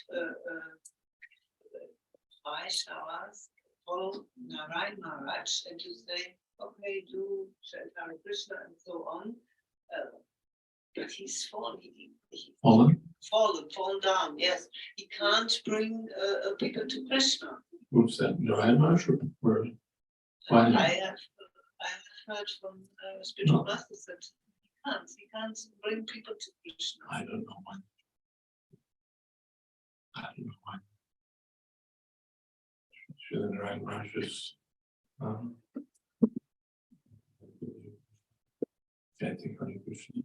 Vaishnavas follow Narayan Maharaj and you say, okay, do chant Hare Krishna and so on, but he's fallen. Fallen down, yes. He can't bring people to Krishna. Who's that? Narayan Maharaj or why not? I have heard from spiritual masters that he can't bring people to Krishna. I don't know why. Srila Narayan Maharaj's chanting Hare Krishna.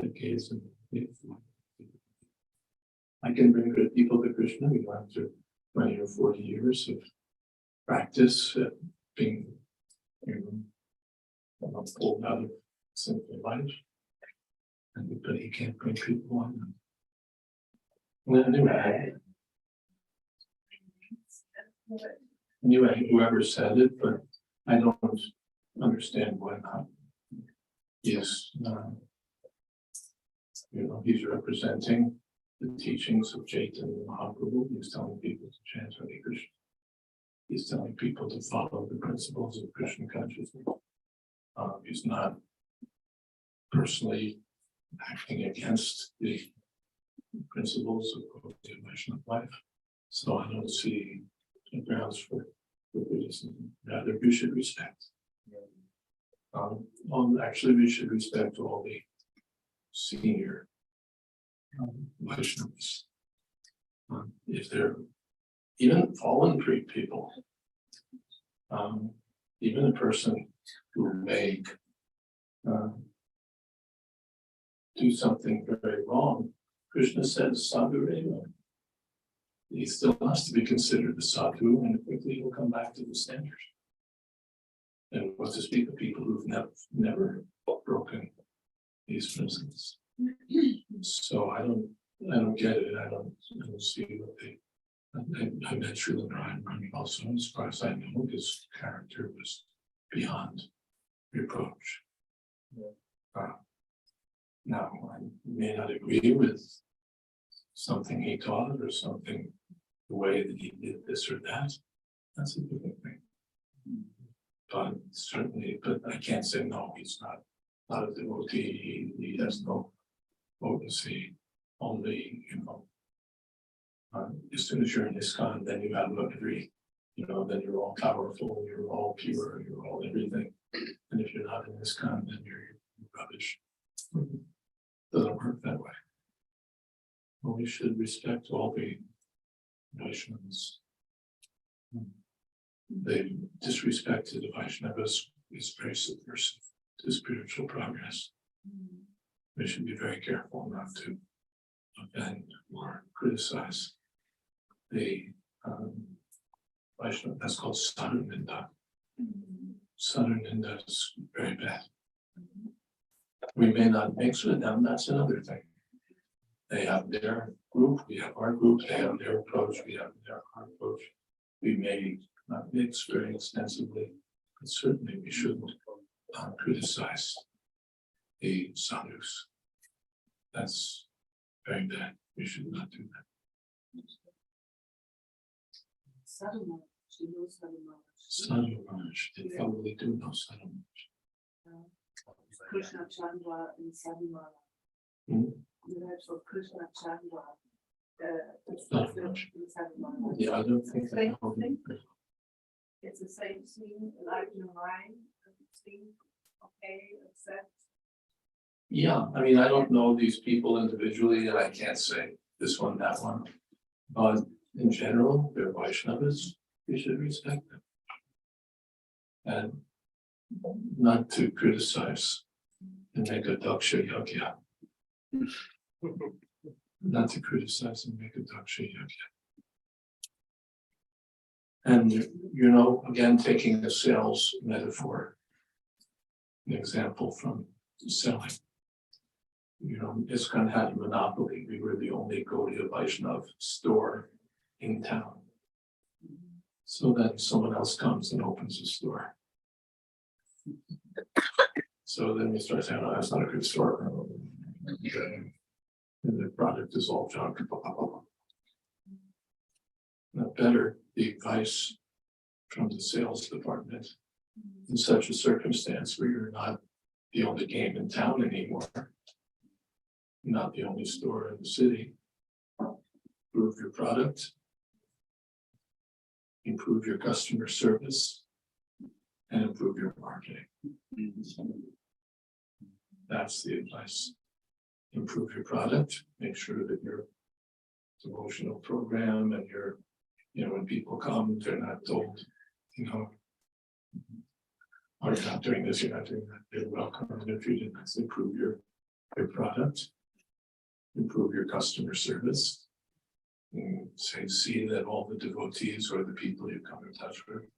Decades. I can bring good people to Krishna. We went through 20 or 40 years of practice at being, pulled out of simple life. But he can't bring people on. Anyway, whoever said it, but I don't understand why not. He's, he's representing the teachings of Chaitanya Mahaprabhu. He's telling people to chant Hare Krishna. He's telling people to follow the principles of Krishna consciousness. He's not personally acting against the principles of the Vaishnava life. So I don't see grounds for criticism. Rather, we should respect. Actually, we should respect all the senior Vaishnavas. If they're even fallen people, even a person who may do something very wrong, Krishna says sadhureva. He still has to be considered a sadhu, and quickly he'll come back to the standard. And what to speak of people who've never broken these principles. So I don't get it. I don't see what they. I met Srila Narayan Maharaj also, as far as I know, his character was beyond reproach. Now, I may not agree with something he taught or something, the way that he did this or that. That's a different thing. But certainly, but I can't say no, he's not a devotee. He has no potency. Only, as soon as you're in ISKCON, then you have every, then you're all powerful, you're all pure, you're all everything. And if you're not in ISKCON, then you're rubbish. Doesn't work that way. Well, we should respect all the Vaishnavas. The disrespect to the Vaishnavas is very subversive to spiritual progress. We should be very careful not to offend or criticize the Vaishnava. That's called Sadhuninda. Sadhuninda is very bad. We may not mix with them, that's another thing. They have their group, we have our group, they have their approach, we have our approach. We may not mix very extensively, but certainly we shouldn't criticize the sadhus. That's very bad. We should not do that. Sadhu Maharaj, they probably do know Sadhu Maharaj. Krishna Chandra and Sadhu Maharaj. You heard of Krishna Chandra. Yeah, I don't think I know. It's the same thing, like Narayan, okay, accept. Yeah, I mean, I don't know these people individually, and I can't say this one, that one. But in general, they're Vaishnavas, we should respect them. And not to criticize and make a daksha yajna. Not to criticize and make a daksha yajna. And, again, taking the sales metaphor, an example from selling. ISKCON had a monopoly. We were the only Gaudiya Vaishnav store in town. So then someone else comes and opens a store. So then we start saying, oh, that's not a good store. And the product is all junk. Now, better the advice from the sales department in such a circumstance where you're not the only game in town anymore, not the only store in the city. Improve your product, improve your customer service, and improve your marketing. That's the advice. Improve your product, make sure that your devotional program and your when people come, they're not told, are you not doing this, you're not doing that, they're welcome, and if you didn't improve your product, improve your customer service. And say, see that all the devotees or the people you come in touch with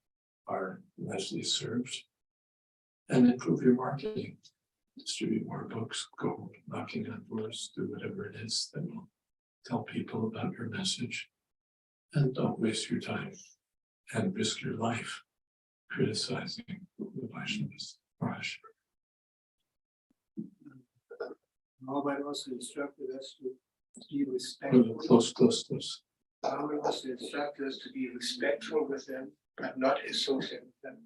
are nicely served. And improve your marketing. Distribute more books, go knocking on doors, do whatever it is that will tell people about your message. And don't waste your time and risk your life criticizing the Vaishnavas. Bhagavad also instructed us to be respectful. Close. Bhagavad also instructed us to be respectful with them, but not associate with them.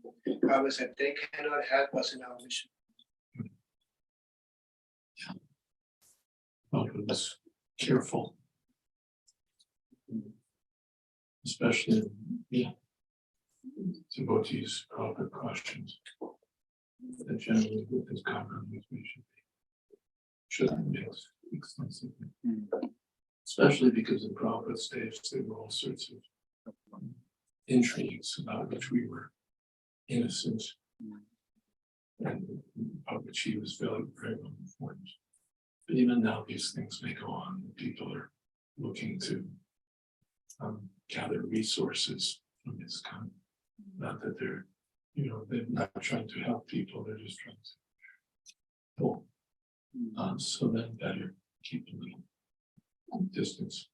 Bhagavad said they cannot help us in our mission. Bhagavad was careful. Especially, devotees, proper cautions. That generally with his compromise we shouldn't mix extensively. Especially because in Prabhupada's days there were all sorts of intrigues about which we were innocent. And about which he was very, very well informed. But even now these things may go on. People are looking to gather resources from this kind. Not that they're not trying to help people, they're just trying to pull. So then better keep a little distance.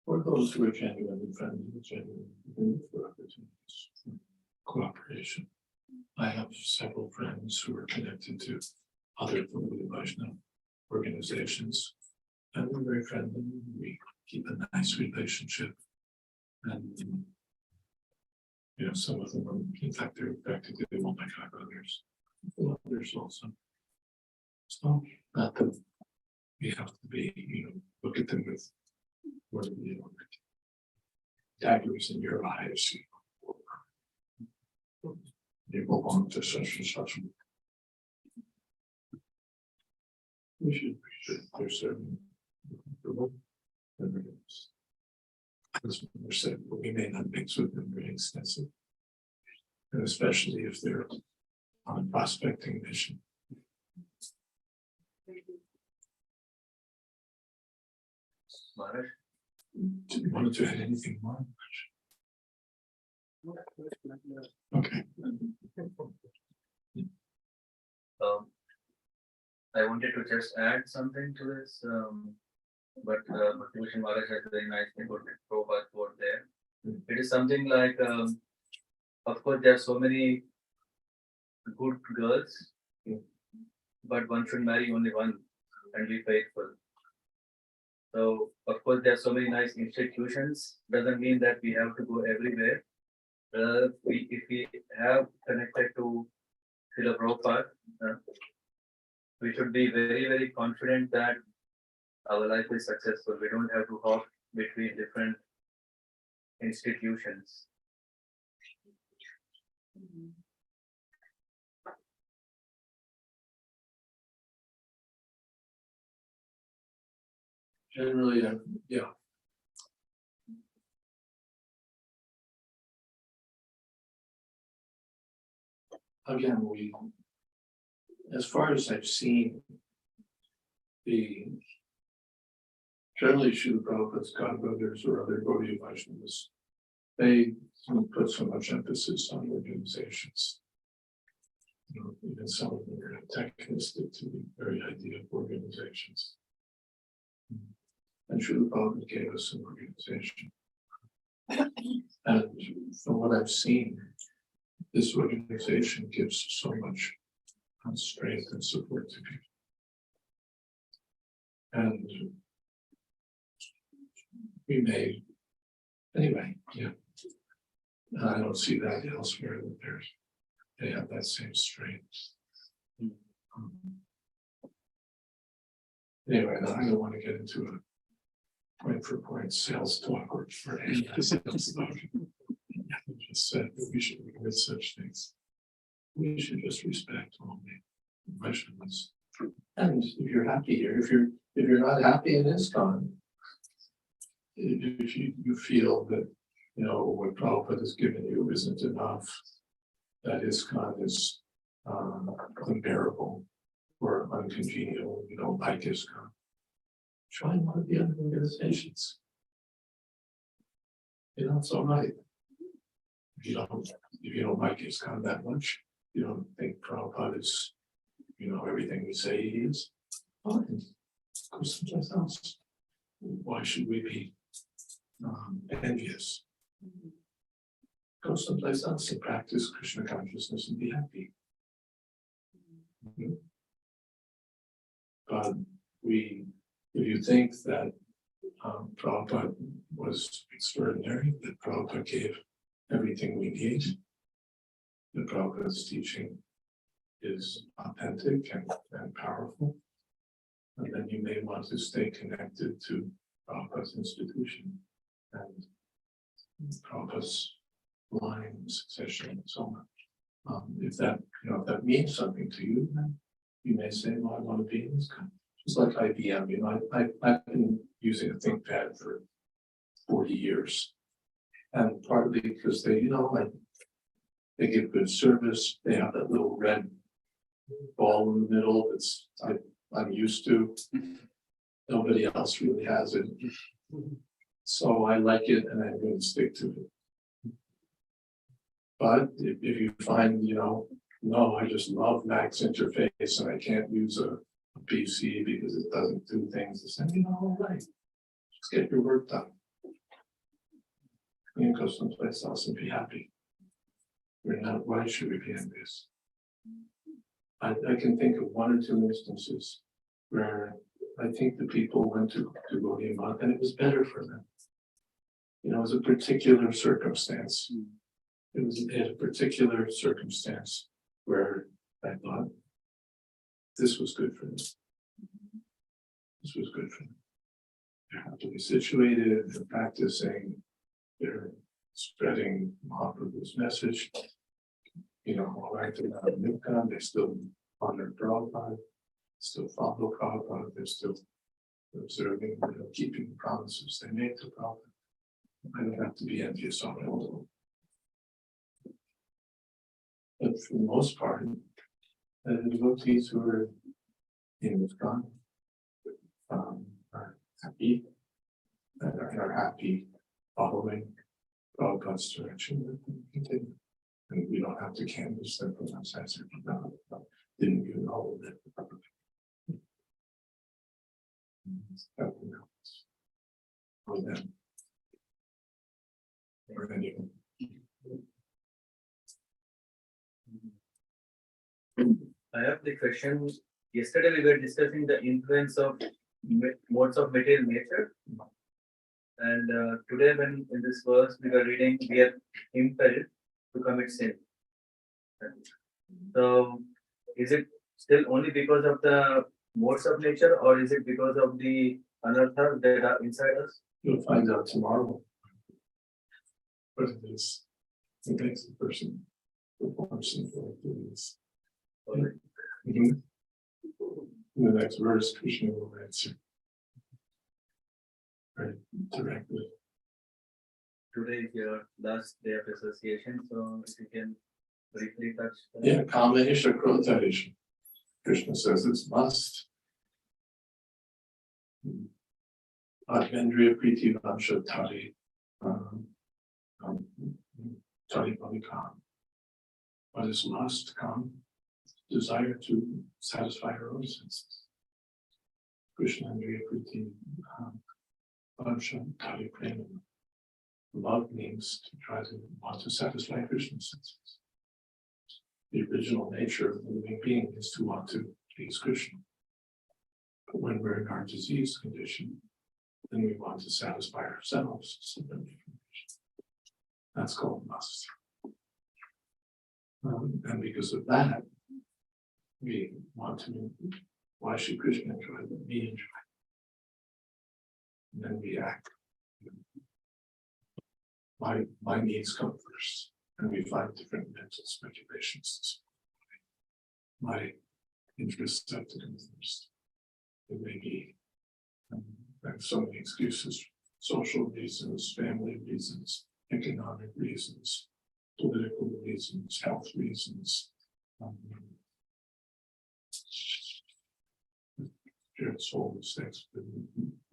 Or those who are genuinely friendly, genuinely looking for opportunities for cooperation. I have several friends who are connected to other Vaishnava organizations, and we're very friendly. We keep a nice relationship, and some of them are, in fact, they're practically one by 5 others. Others also. So not that we have to be, look at them with daggers in your eyes. You belong to such and such. We should, they're serving. As we said, we may not mix with them very extensive. And especially if they're on a prospecting mission. Maharaj, Do you want to add anything more? Okay. I wanted to just add something to this, but Bhakti Maharaj has very nicely put Prabhupada quote there. It is something like, of course, there are so many good girls, but one should marry only one and be faithful. So, of course, there are so many nice institutions, doesn't mean that we have to go everywhere. If we have connected to Srila Prabhupada, we should be very, very confident that our life is successful. We don't have to hop between different institutions. Generally, yeah. Again, as far as I've seen, generally Srila Prabhupada's godbrothers or other Gaudiya Vaishnavas, they don't put so much emphasis on organizations. Even some of them are antagonistic to the very idea of organizations. And Srila Prabhupada gave us an organization. And from what I've seen, this organization gives so much strength and support to people. And we may, anyway, yeah. I don't see that elsewhere that they have that same strength. Anyway, I don't want to get into a point for point sales talk or for any sales talk. I just said that we should avoid such things. We should just respect all the Vaishnavas. And if you're happy here, if you're not happy in ISKCON, if you feel that you know, what Prabhupada has given you isn't enough, that ISKCON is unbearable or uncongenial, you don't like ISKCON. Join one of the other organizations. You know, it's all right. If you don't like ISKCON that much, you don't think Prabhupada is, you know, everything we say he is, fine. Go someplace else. Why should we be envious? Go someplace else and practice Krishna consciousness and be happy. But if you think that Prabhupada was extraordinary, that Prabhupada gave everything we need, that Prabhupada's teaching is authentic and powerful, and then you may want to stay connected to Prabhupada's institution and Prabhupada's line, succession, and so on. If that means something to you, then you may say, well, I want to be in this kind. Just like IBM, you know, I've been using a ThinkPad for 40 years. And partly because they, you know, they give good service, they have that little red ball in the middle that's I'm used to. Nobody else really has it. So I like it and I'm going to stick to it. But if you find, you know, no, I just love Mac's interface and I can't use a PC because it doesn't do things the same, you know, all right. Just get your work done. You can go someplace else and be happy. We're not, why should we be envious? I can think of one or two instances where I think the people went to Gaudiya Math and it was better for them. You know, it was a particular circumstance. It was a particular circumstance where I thought this was good for them. This was good for them. They're happily situated, they're practicing, they're spreading Mahaprabhu's message. You know, all right, they're not in Newcomb, they still honor Prabhupada, still follow Prabhupada, they're still observing, you know, keeping the promises they made to Prabhupada. I don't have to be envious on it. But for the most part, the devotees who are in ISKCON are happy, and are happy following Prabhupada's direction that they continue. And we don't have to canvass them from outside. Didn't you know that? For them. Or anyone. I have the question. Yesterday we were discussing the influence of modes of material nature. And today when in this verse we were reading, we are impelled to commit sin. So is it still only because of the modes of nature, or is it because of the anarthas that are inside us? You'll find out tomorrow. But it is, it makes the person perform sinful activities. In the next verse, Krishna will answer very directly. Today is your last day of association, so if you can briefly touch. Yeah, Kama Isha Krota Isha. Krishna says it's must. Advendriya Priti Vansha Tari Tari Bhavikam. What is lust? Come, desire to satisfy our own senses. Krishna Andriya Priti Vansha Tari Prema. Love means to try to want to satisfy Krishna's senses. The original nature of the living being is to want to please Krishna. But when we're in our disease condition, then we want to satisfy ourselves. That's called lust. And because of that, we want to, why should Krishna enjoy? Let me enjoy. And then we act. My needs come first, and we find different mental speculations. My interests have to come first. It may be, I have so many excuses, social reasons, family reasons, economic reasons, political reasons, health reasons. Soul sex,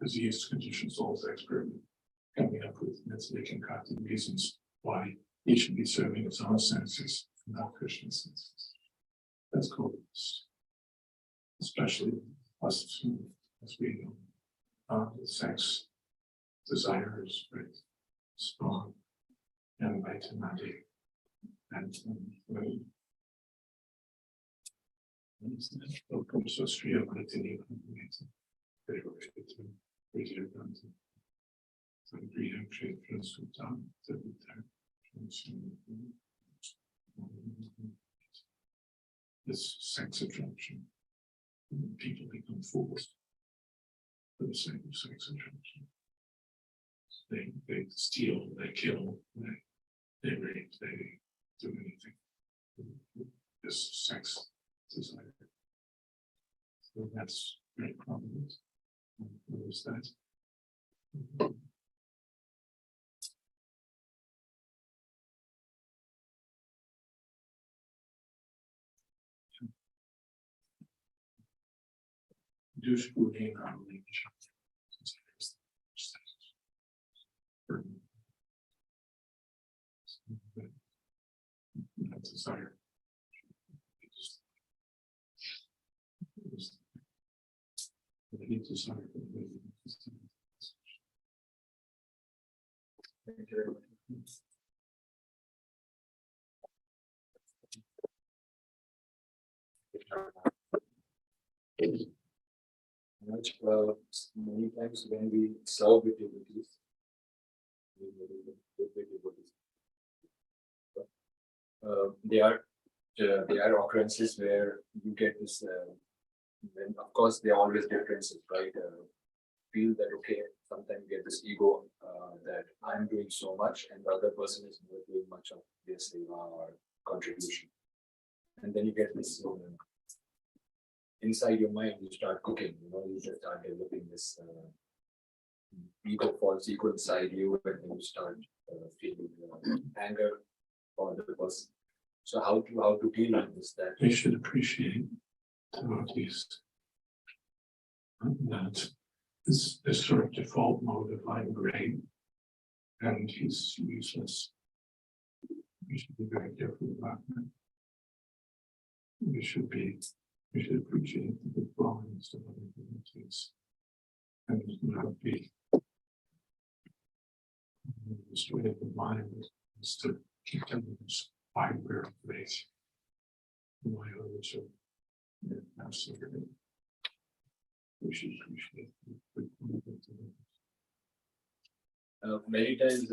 disease conditions, souls expert coming up with mentally concocted reasons why he should be serving his own senses, not Krishna senses. That's called, especially us, as we know, sex desire is very strong and vitality, and this sex attraction. People become fools for the sake of sex attraction. They steal, they kill, they rape, they do anything. This sex desire. So that's very prominent. What is that? Douche-booty in our language. That desire. The desire. Thank you very much. Many times when we serve with devotees, there are occurrences where you get this, and of course there are always differences, right? Feel that okay, sometimes you get this ego that I'm doing so much and the other person is not doing much of their seva or contribution, and then you get this. Inside your mind, you start cooking, you just start developing this false ego inside you, and then you start feeling anger for the person. So how to deal with this? That we should appreciate devotees. That this sort of default mode of I'm great and he's useless. We should be very careful about that. We should appreciate the good qualities of other devotees and not be destroyed the mind is to keep them in this higher place. Why others are absolutely. We should appreciate the good qualities of others. many times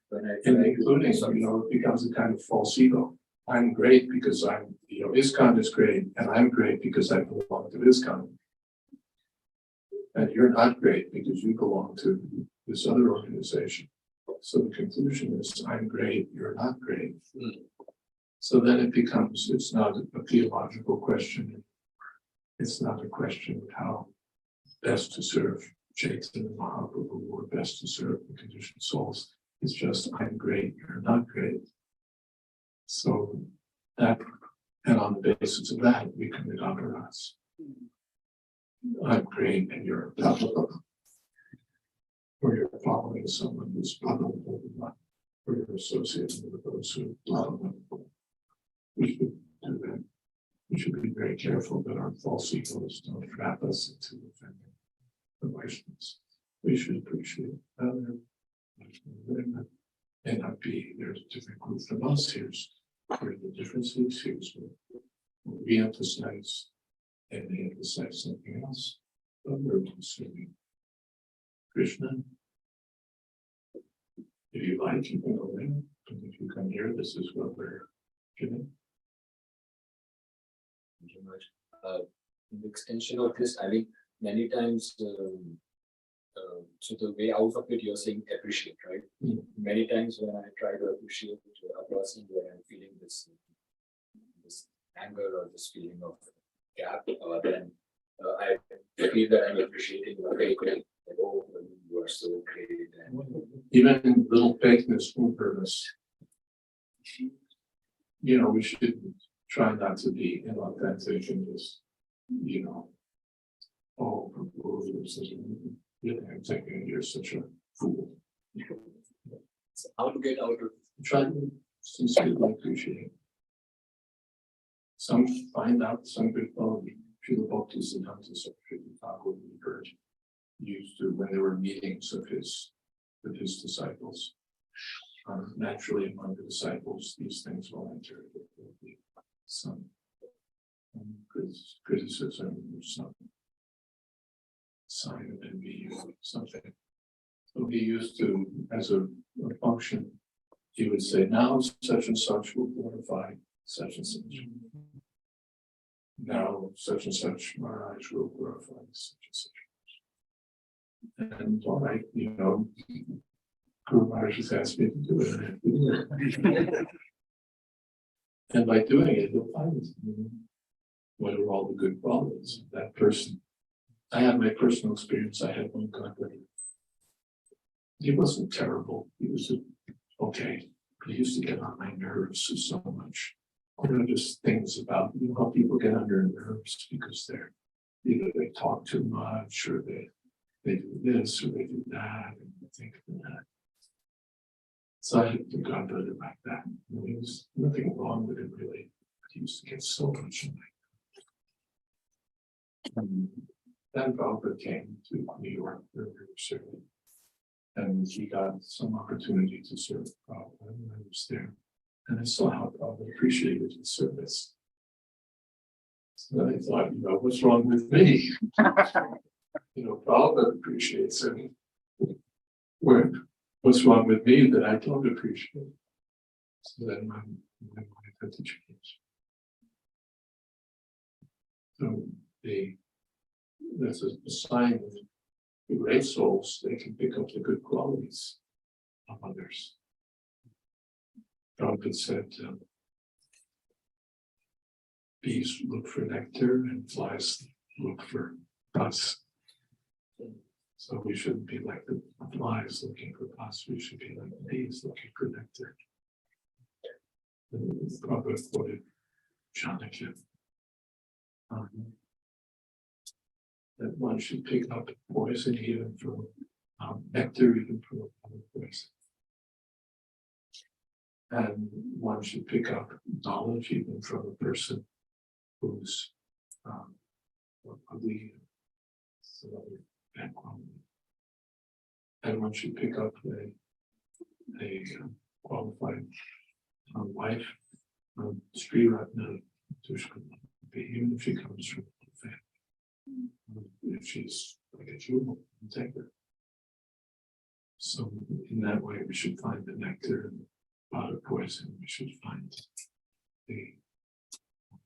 when I Including, it becomes a kind of false ego. I'm great because ISKCON is great, and I'm great because I belong to ISKCON. And you're not great because you belong to this other organization. So the conclusion is, I'm great, you're not great. So then it's not a theological question. It's not a question of how best to serve Chaitanya Mahaprabhu or best to serve the conditioned souls. It's just, I'm great, you're not great. So that, and on the basis of that, we commit aparadhas. I'm great and you're a papa. Or you're following someone who's papa, or you're associated with those who love them. We should do that. We should be very careful that our false egos don't trap us into offending the Vaishnavas. We should appreciate other Vaishnavas. May not be, there's a different group from us. Here's where the differences, here's what we emphasize, and they emphasize something else. But we're considering Krishna. If you like, you can go there. And if you come here, this is what we're giving. Thank you much. In the extension of this, I mean, many times, so the way out of it, you're saying appreciate, right? Many times when I try to appreciate a person where I'm feeling this anger or this feeling of gap, then I feel that I'm appreciating, okay, great. Like, oh, you are so great and Even little fakeness will hurt us. You know, we should try not to be inauthentic and just, you know, oh, I'm thinking you're such a fool. how to get out of Try to sincerely appreciate. Some find out some good quality. Srila Bhaktisiddhanta Thakur we heard used to when there were meetings of his with his disciples. Naturally, among the disciples, these things will enter. There will be some criticism or some sign of envy or something. So he used to, as a function, he would say, now such and such will glorify such and such. Now such and such Maharaj will glorify such and such. And all right, you know, Guru Maharaj has asked me to do it. I have to do it. And by doing it, he'll find what are all the good qualities of that person. I had my personal experience. I had one godbrother. He wasn't terrible. He was okay. But he used to get on my nerves so much. You know, just things about, you know, how people get on your nerves because they're either they talk too much or they do this or they do that and they think of that. So I had a godbrother like that. There was nothing wrong with him really. But he used to get so much in my. Then Bhagavad came to New York where we were serving. And he got some opportunity to serve Prabhupada when I was there. And I saw how Prabhupada appreciated his service. So then I thought, you know, what's wrong with me? You know, Prabhupada appreciates him. What's wrong with me that I don't appreciate? So then my life had to change. So that's a sign of the great souls. They can pick up the good qualities of others. Prabhupada said, bees look for nectar and flies look for pus. So we shouldn't be like the flies looking for pus. We should be like the bees looking for nectar. And Prabhupada quoted Chanakya. That one should pick up poison even from nectar, even from poison. And one should pick up knowledge even from a person who's ugly, some other bad quality. And one should pick up a qualified wife, Sri Ratna Tushka, even if she comes from a family, if she's like a jewel, take her. So in that way, we should find the nectar and out of poison. We should find the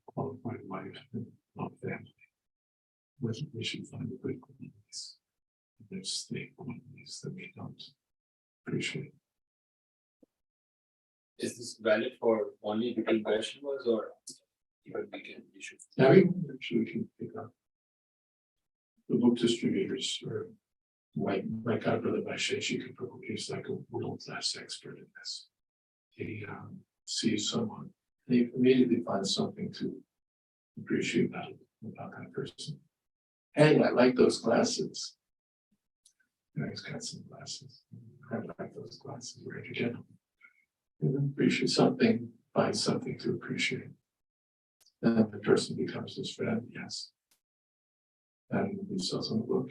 qualified wife and not family. We should find the good qualities. There's the qualities that we don't appreciate. is this valid for only between Vaishnavas or even we should? Everyone actually can pick up. The book distributors or my godbrother Vaisheshika Prabhu, he's like a world-class expert in this. He sees someone, and he immediately finds something to appreciate about that person. Hey, I like those glasses. You know, he's got some glasses. I like those glasses. Where'd you get them? And appreciate something, find something to appreciate. Then the person becomes his friend, yes. And he sells him a book.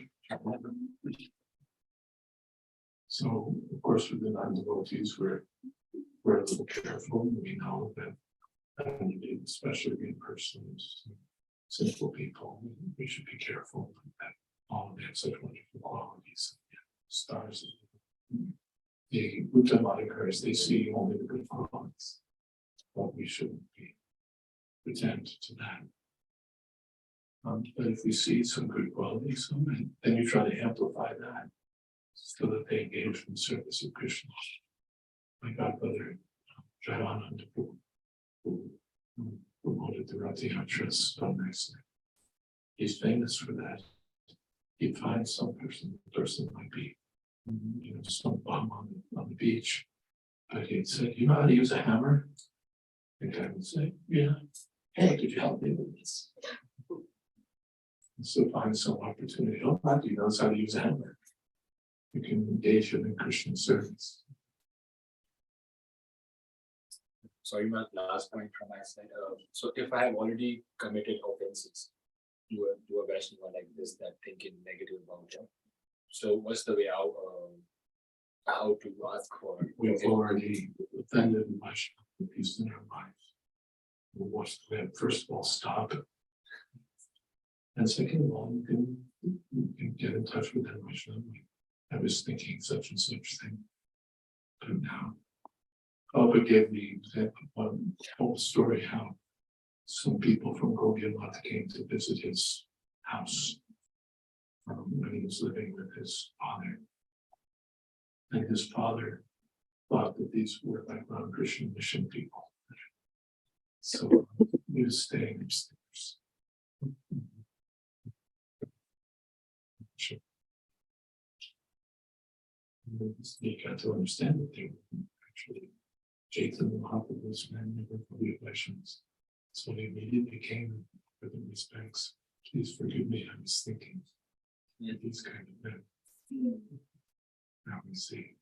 So, of course, with the non-devotees, we're a little careful. We know that, especially in persons, simple people, we should be careful that all of them have such wonderful qualities. Stars. The Buddha Madhikaras, they see only the good qualities, but we shouldn't pretend to that. But if we see some good qualities, then you try to amplify that so that they engage in the service of Krishna. My godbrother, Jayananda, who promoted the Rath Yatras so nicely. He's famous for that. He finds some person, the person might be some bum on the beach. But he said, "You know how to use a hammer?" The guy would say, "Yeah. Hey, could you help me with this?" And so find some opportunity. Oh, he knows how to use a hammer. You can engage him in Christian service. Sorry, my last point from my side. So if I have already committed offenses to a Vaishnava like this, that thinking negative about them. So what's the way out? How to ask for? We've already offended much peace in our lives. We have first of all stop it. And second of all, you can get in touch with them. I was thinking such and such thing. But now, Baba gave the example, one whole story how some people from Gouradesh came to visit his house when he was living with his father. And his father thought that these were like non-Christian mission people. So he was staying upstairs. He got to understand that they were actually Jayadvaita Mahaprabhu's man never forgave Vaishnavas. So he immediately came with the respects. Please forgive me, I was thinking. These kind of men. Now we see.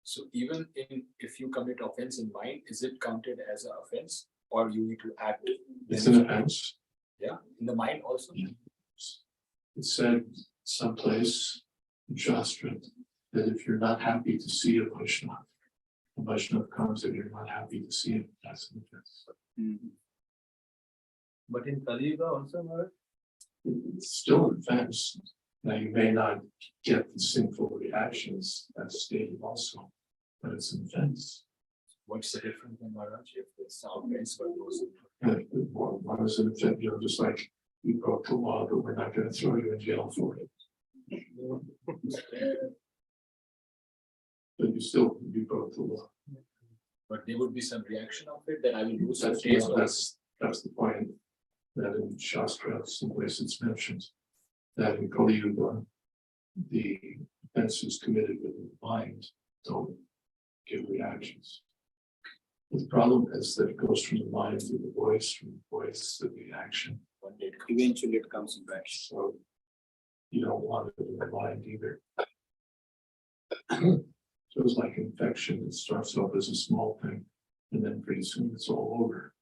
So even if you commit offense in mind, is it counted as an offense, or you need to act? It's an offense. Yeah, in the mind also. Yeah. It said someplace in Shastra that if you're not happy to see a Vaishnava comes and you're not happy to see him, that's an offense. But in Kali Yuga also, Maharaj? It's still an offense. Now you may not get the sinful reactions that's stated also, but it's an offense. What's the difference in Maharaj if it's offense but goes One is an offense, just like you broke the law, but we're not going to throw you in jail for it. But you broke the law. But there would be some reaction of it that I will do some That's, taste of that's the point. That in Shastra, someplace it's mentioned that in Kali Yuga, the offenses committed within the mind don't give reactions. The problem is that it goes from the mind to the voice, from the voice to the action. one day. Eventually it comes in back. So you don't want it in the mind either. So it's like infection. It starts off as a small thing, and then pretty soon it's all over.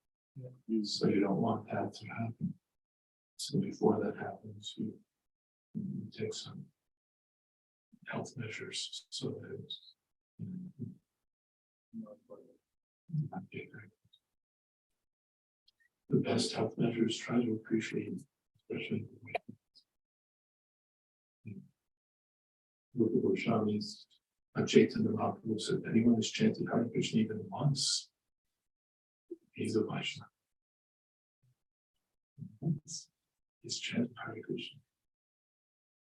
So you don't want that to happen. So before that happens, you take some health measures so that it's not get there. The best health measures try to appreciate, especially with the Goswamis. Chaitanya Mahaprabhu said, anyone who's chanted Hare Krishna even once, he's a Vaishnava. He's chanted Hare Krishna.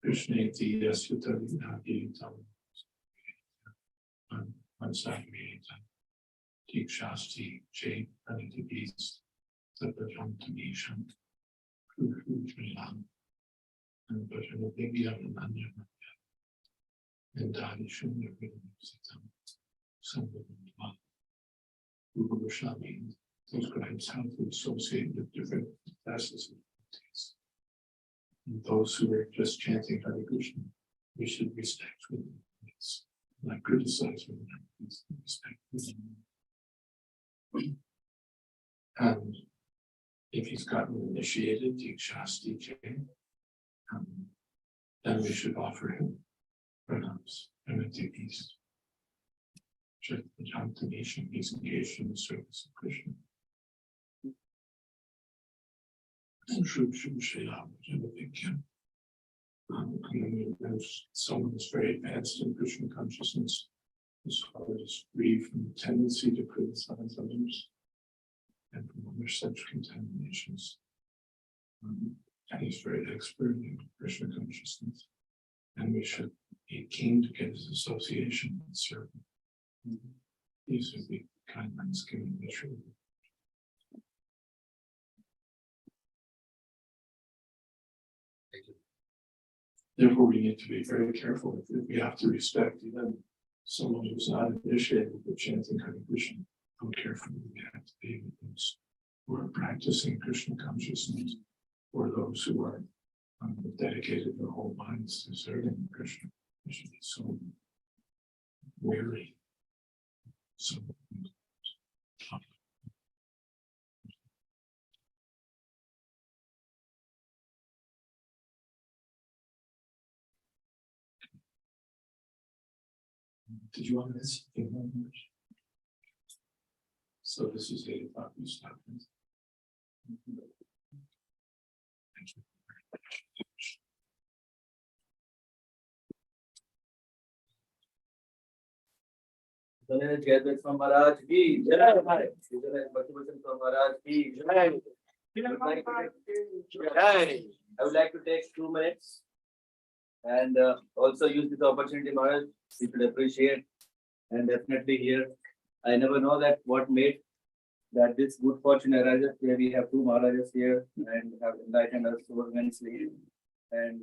Krishna iti yasyata vidhagiritam mansagriyatam tikshasti jay anitibis sapajam tamisham krushujrilam and bhajana divyam ananyam and Dadisham Sitam Sambhavam. Guru Swami describes how to associate with different classes of devotees. And those who are just chanting Hare Krishna, we should respect them. It's not criticize them, respect them. And if he's gotten initiated, Dikshasti Jai, then we should offer him pranams and activities. Check the Jantanation, he's engaged in the service of Krishna. And someone is very advanced in Krishna consciousness, his heart is free from the tendency to criticize others and from other such contaminations. And he's very expert in Krishna consciousness. And we should be keen to get his association and serve him. These are the guidelines given by Sri. Therefore, we need to be very careful. If we have to respect even someone who's not initiated with chanting Hare Krishna, how careful we have to be with those who are practicing Krishna consciousness, or those who are dedicated their whole minds to serving Krishna. We should be so wary. So did you want to ask anything more? So this is 8 o'clock, we stop. Thank you. Jayadvaita from Maharaj ki Jai. Bhakti from Maharaj ki Jai. I would like to take 2 minutes and also use this opportunity, Maharaj, you should appreciate and definitely here. I never know that what made that this good fortune arises where we have 2 Maharajas here and have enlightened us so immensely. And